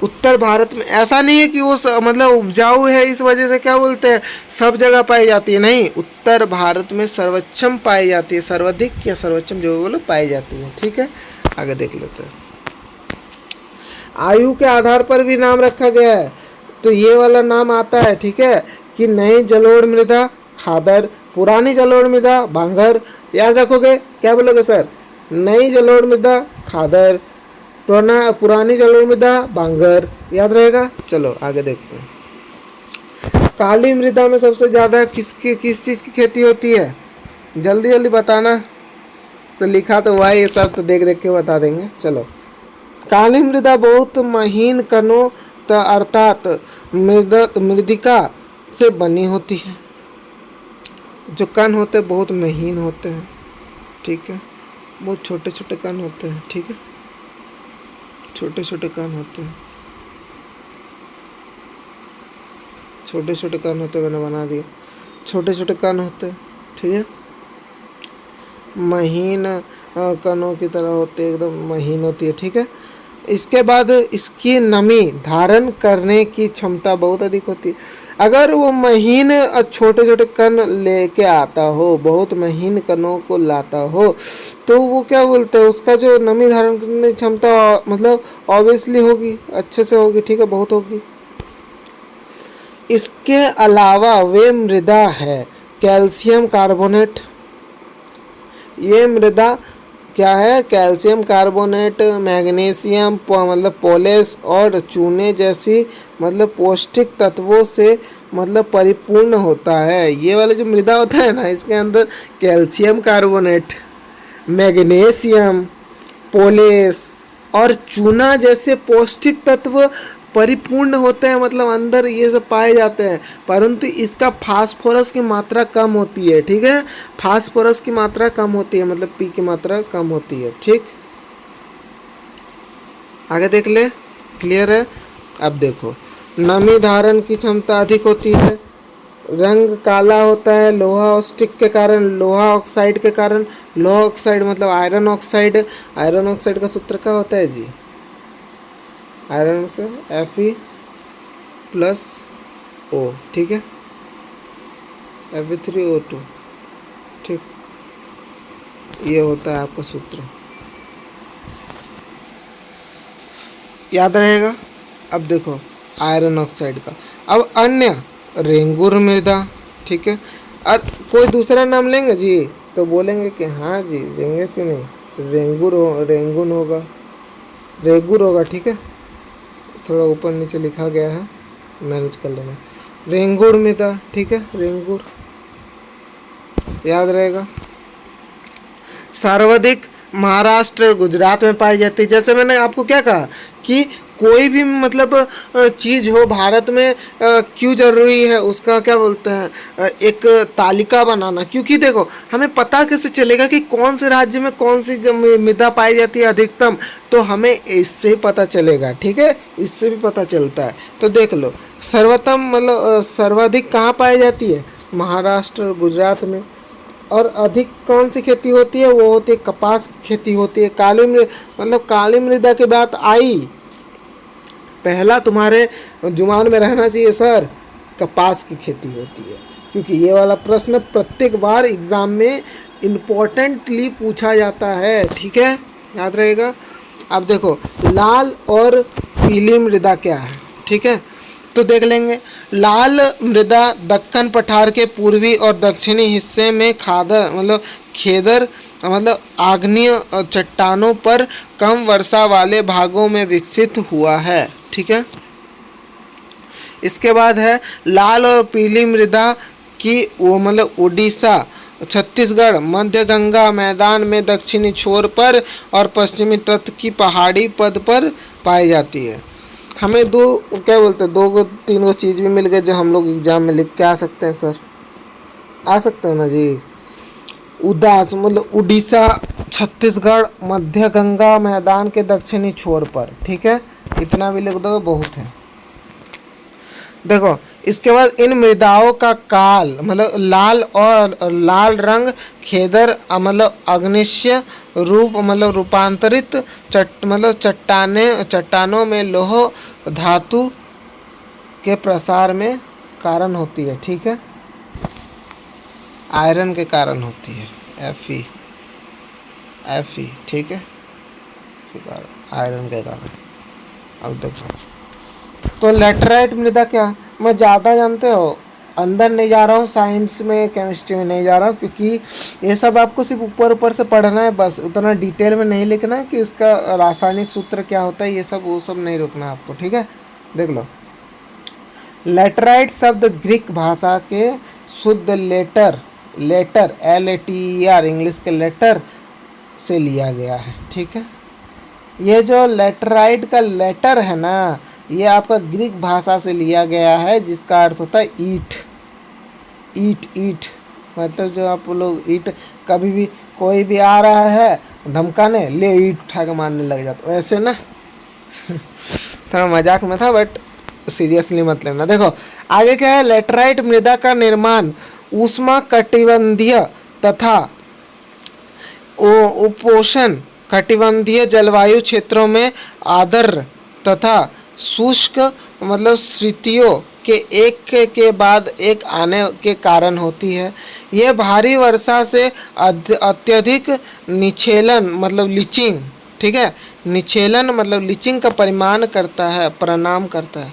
उत्तर भारत में ऐसा नहीं है कि वो मतलब उपजाऊ है इस वजह से क्या बोलते हैं सब जगह पाई जाती है, नहीं, उत्तर भारत में सर्वोच्चम पाई जाती है, सर्वाधिक या सर्वोच्चम जो बोलो पाई जाती है, ठीक है। आगे देख लेते हैं। आयु के आधार पर भी नाम रखा गया है। तो ये वाला नाम आता है, ठीक है, कि नई जलोढ़ मृदा खादर, पुरानी जलोढ़ मृदा बांगर। याद रखोगे, क्या बोलोगे सर, नई जलोढ़ मृदा खादर, पुरानी जलोढ़ मृदा बांगर, याद रहेगा। चलो आगे देखते हैं। काली मृदा में सबसे ज़्यादा किस चीज़ की खेती होती है, जल्दी जल्दी बताना। तो लिखा तो हुआ है, ये सब तो देख देख के बता देंगे। चलो, काली मृदा बहुत महीन कणों अर्थात मृदिका से बनी होती है। जो कण होते हैं बहुत महीन होते हैं, ठीक है, बहुत छोटे छोटे कण होते हैं, ठीक है, छोटे छोटे कण होते हैं, छोटे छोटे कण होते हैं, मैंने बना दिया, छोटे छोटे कण होते हैं, ठीक है, महीन कणों की तरह होते हैं, एकदम महीन होती है, ठीक है। इसके बाद इसकी नमी धारण करने की क्षमता बहुत अधिक होती है। अगर वो महीन छोटे छोटे कण लेके आता हो, बहुत महीन कणों को लाता हो, तो वो क्या बोलते हैं उसका जो नमी धारण करने की क्षमता मतलब ऑब्वियसली होगी, अच्छे से होगी, ठीक है, बहुत होगी। इसके अलावा वे मृदा है कैल्शियम कार्बोनेट। ये मृदा क्या है, कैल्शियम कार्बोनेट, मैग्नीशियम मतलब पोलेस और चूने जैसी मतलब पौष्टिक तत्वों से मतलब परिपूर्ण होता है। ये वाला जो मृदा होता है ना, इसके अंदर कैल्शियम कार्बोनेट, मैग्नीशियम, पोलेस और चूना जैसे पौष्टिक तत्व परिपूर्ण होते हैं, मतलब अंदर ये सब पाए जाते हैं। परंतु इसका फास्फोरस की मात्रा कम होती है, ठीक है, फास्फोरस की मात्रा कम होती है, मतलब पी की मात्रा कम होती है, ठीक। आगे देख ले, क्लियर है। अब देखो, नमी धारण की क्षमता अधिक होती है, रंग काला होता है लोहा ऑक्साइड के कारण, लोहा ऑक्साइड के कारण, लोहा ऑक्साइड मतलब आयरन ऑक्साइड। आयरन ऑक्साइड का सूत्र क्या होता है जी, आयरन से Fe+O, ठीक है, Fe3O2, ठीक, ये होता है आपका सूत्र, याद रहेगा। अब देखो आयरन ऑक्साइड का, अब अन्य रेंगुर मृदा, ठीक है। और कोई दूसरा नाम लेंगे जी तो बोलेंगे कि हाँ जी देंगे, क्यों नहीं। रेंगुन होगा, रेगुर होगा, ठीक है। थोड़ा ऊपर नीचे लिखा गया है, मैनेज कर लेना। रेंगुर मृदा, ठीक है, रेंगुर याद रहेगा। सर्वाधिक महाराष्ट्र और गुजरात में पाई जाती है। जैसे मैंने आपको क्या कहा कि कोई भी मतलब चीज़ हो भारत में क्यों ज़रूरी है, उसका क्या बोलते हैं, एक तालिका बनाना। क्योंकि देखो हमें पता कैसे चलेगा कि कौन से राज्य में कौन सी मृदा पाई जाती है अधिकतम, तो हमें इससे ही पता चलेगा, ठीक है, इससे भी पता चलता है। तो देख लो सर्वोत्तम मतलब सर्वाधिक कहाँ पाई जाती है, महाराष्ट्र और गुजरात में। और अधिक कौन सी खेती होती है, वो होती है कपास खेती होती है। मतलब काली मृदा की बात आई, पहला तुम्हारे जुबान में रहना चाहिए सर, कपास की खेती होती है। क्योंकि ये वाला प्रश्न प्रत्येक बार एग्जाम में इम्पोर्टेंटली पूछा जाता है, ठीक है, याद रहेगा। अब देखो लाल और पीली मृदा क्या है, ठीक है, तो देख लेंगे। लाल मृदा दक्कन पठार के पूर्वी और दक्षिणी हिस्से में खेदर मतलब आग्नेय चट्टानों पर कम वर्षा वाले भागों में विकसित हुआ है, ठीक है। इसके बाद है लाल और पीली मृदा की वो मतलब उड़ीसा, छत्तीसगढ़, मध्य गंगा मैदान में दक्षिणी छोर पर और पश्चिमी तट की पहाड़ी पद पर पाई जाती है। हमें दो क्या बोलते हैं, 2-3 चीज़ भी मिल गए जो हम लोग एग्जाम में लिख के आ सकते हैं सर, आ सकते हैं ना जी। उदास मतलब उड़ीसा, छत्तीसगढ़, मध्य गंगा मैदान के दक्षिणी छोर पर, ठीक है, इतना भी लिख दो बहुत है। देखो इसके बाद इन मृदाओं का काल मतलब लाल रंग खेदर मतलब अग्निश्य रूप मतलब रूपांतरित चट्टानों में लोह धातु के प्रसार में कारण होती है, ठीक है, आयरन के कारण होती है, एफ ई, ठीक है, आयरन के कारण। अब देखो तो लेटराइट मृदा क्या, मैं ज़्यादा जानते हो अंदर नहीं जा रहा हूँ, साइंस में केमिस्ट्री में नहीं जा रहा हूँ, क्योंकि ये सब आपको सिर्फ ऊपर ऊपर से पढ़ना है, बस उतना डिटेल में नहीं लिखना है कि इसका रासायनिक सूत्र क्या होता है, ये सब वो सब नहीं रुकना आपको, ठीक है। देख लो लेटराइट शब्द ग्रीक भाषा के शुद्ध लेटर LATER इंग्लिश के लेटर से लिया गया है, ठीक है। ये जो लेटराइट का लेटर है ना, ये आपका ग्रीक भाषा से लिया गया है, जिसका अर्थ होता है ईट मतलब जो आप लोग ईट, कभी भी कोई भी आ रहा है धमकाने, ले ईट उठा के मारने लग जाता वैसे ना थोड़ा मजाक में था, बट सीरियसली मत लेना। देखो आगे क्या है, लेटराइट मृदा का निर्माण ऊष्मा कटिबंधीय तथा उपोष्ण कटिबंधीय जलवायु क्षेत्रों में आर्द्र तथा शुष्क मतलब स्थितियों के एक के बाद एक आने के कारण होती है। यह भारी वर्षा से अत्यधिक निक्षेलन मतलब लीचिंग, ठीक है, निक्षेलन मतलब लीचिंग का परिणाम करता है,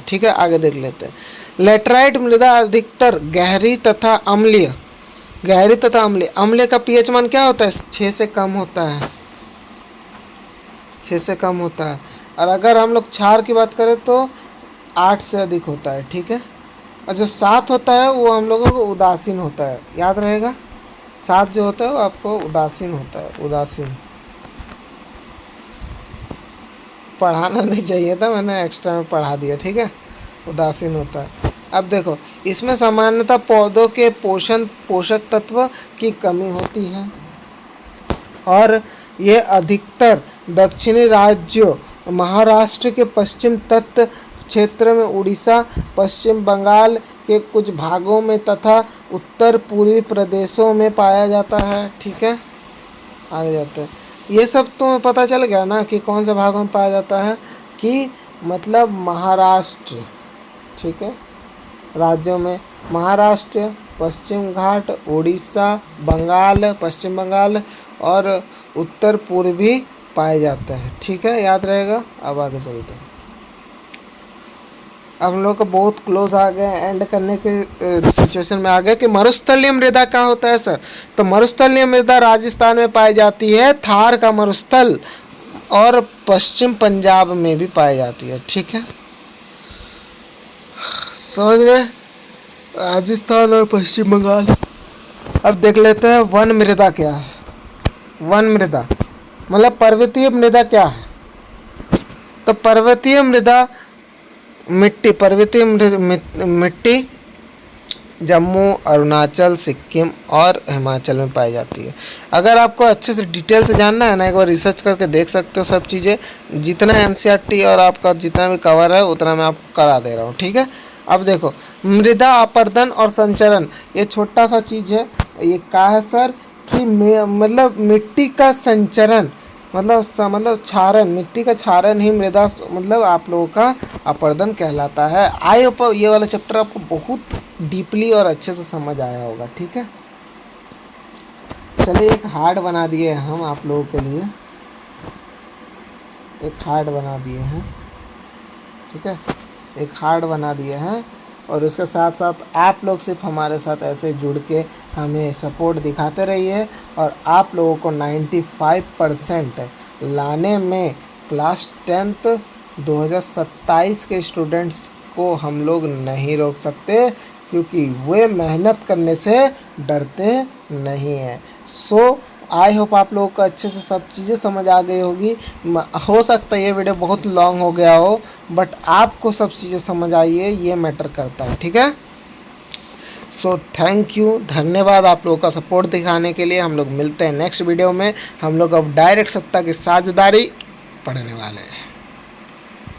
ठीक है। आगे देख लेते हैं। लेटराइट मृदा अधिकतर गहरी तथा अम्लीय, अम्लीय का पीएच मान क्या होता है, 6 से कम होता है, 6 से कम होता है। और अगर हम लोग क्षार की बात करें तो 8 से अधिक होता है, ठीक है। और जो 7 होता है वो हम लोगों को उदासीन होता है, याद रहेगा। 7 जो होता है वो आपको उदासीन होता है, उदासीन। पढ़ाना नहीं चाहिए था, मैंने एक्स्ट्रा में पढ़ा दिया, ठीक है, उदासीन होता है। अब देखो इसमें सामान्यतः पौधों के पोषक तत्व की कमी होती है, और ये अधिकतर दक्षिणी राज्यों महाराष्ट्र के पश्चिम तट क्षेत्र में, उड़ीसा, पश्चिम बंगाल के कुछ भागों में तथा उत्तर पूर्वी प्रदेशों में पाया जाता है, ठीक है। आगे जाते हैं। ये सब तुम्हें पता चल गया ना कि कौन से भागों में पाया जाता है, कि मतलब महाराष्ट्र, ठीक है, राज्यों में महाराष्ट्र, पश्चिम घाट, उड़ीसा, बंगाल, पश्चिम बंगाल और उत्तर पूर्वी पाए जाते हैं, ठीक है, याद रहेगा। अब आगे चलते हैं। अब हम लोग को बहुत क्लोज आ गए, एंड करने के सिचुएशन में आ गए कि मरुस्थलीय मृदा क्या होता है सर। तो मरुस्थलीय मृदा राजस्थान में पाई जाती है, थार का मरुस्थल, और पश्चिम पंजाब में भी पाई जाती है। ठीक है, समझ गए, राजस्थान और पश्चिम बंगाल। अब देख लेते हैं वन मृदा क्या है। वन मृदा मतलब पर्वतीय मृदा क्या है। तो पर्वतीय मृदा मिट्टी, पर्वतीय मिट्टी जम्मू, अरुणाचल, सिक्किम और हिमाचल में पाई जाती है। अगर आपको अच्छे से डिटेल से जानना है ना, एक बार रिसर्च करके देख सकते हो सब चीज़ें। जितना एनसीईआरटी और आपका जितना भी कवर है उतना मैं आपको करा दे रहा हूँ। ठीक है, अब देखो मृदा अपर्दन और संचरण, ये छोटा सा चीज़ है। ये क्या है सर कि मतलब मिट्टी का संचरण, मतलब क्षारण, मिट्टी का क्षारण ही मृदा मतलब आप लोगों का अपर्दन कहलाता है। आई होप ये वाला चैप्टर आपको बहुत डीपली और अच्छे से समझ आया होगा। ठीक है, चलिए एक हार्ड बना दिए हम आप लोगों के लिए, एक हार्ड बना दिए हैं। ठीक है, एक हार्ड बना दिए हैं, और उसके साथ साथ आप लोग सिर्फ हमारे साथ ऐसे जुड़ के हमें सपोर्ट दिखाते रहिए, और आप लोगों को 95% लाने में क्लास 10th 2027 के स्टूडेंट्स को हम लोग नहीं रोक सकते, क्योंकि वे मेहनत करने से डरते नहीं हैं। सो आई होप आप लोगों को अच्छे से सब चीज़ें समझ आ गई होगी। हो सकता है ये वीडियो बहुत लॉन्ग हो गया हो, बट आपको सब चीज़ें समझ आई है, ये मैटर करता है। ठीक है, सो थैंक यू, धन्यवाद आप लोगों का सपोर्ट दिखाने के लिए। हम लोग मिलते हैं नेक्स्ट वीडियो में। हम लोग अब डायरेक्ट सत्ता की साझेदारी पढ़ने वाले हैं।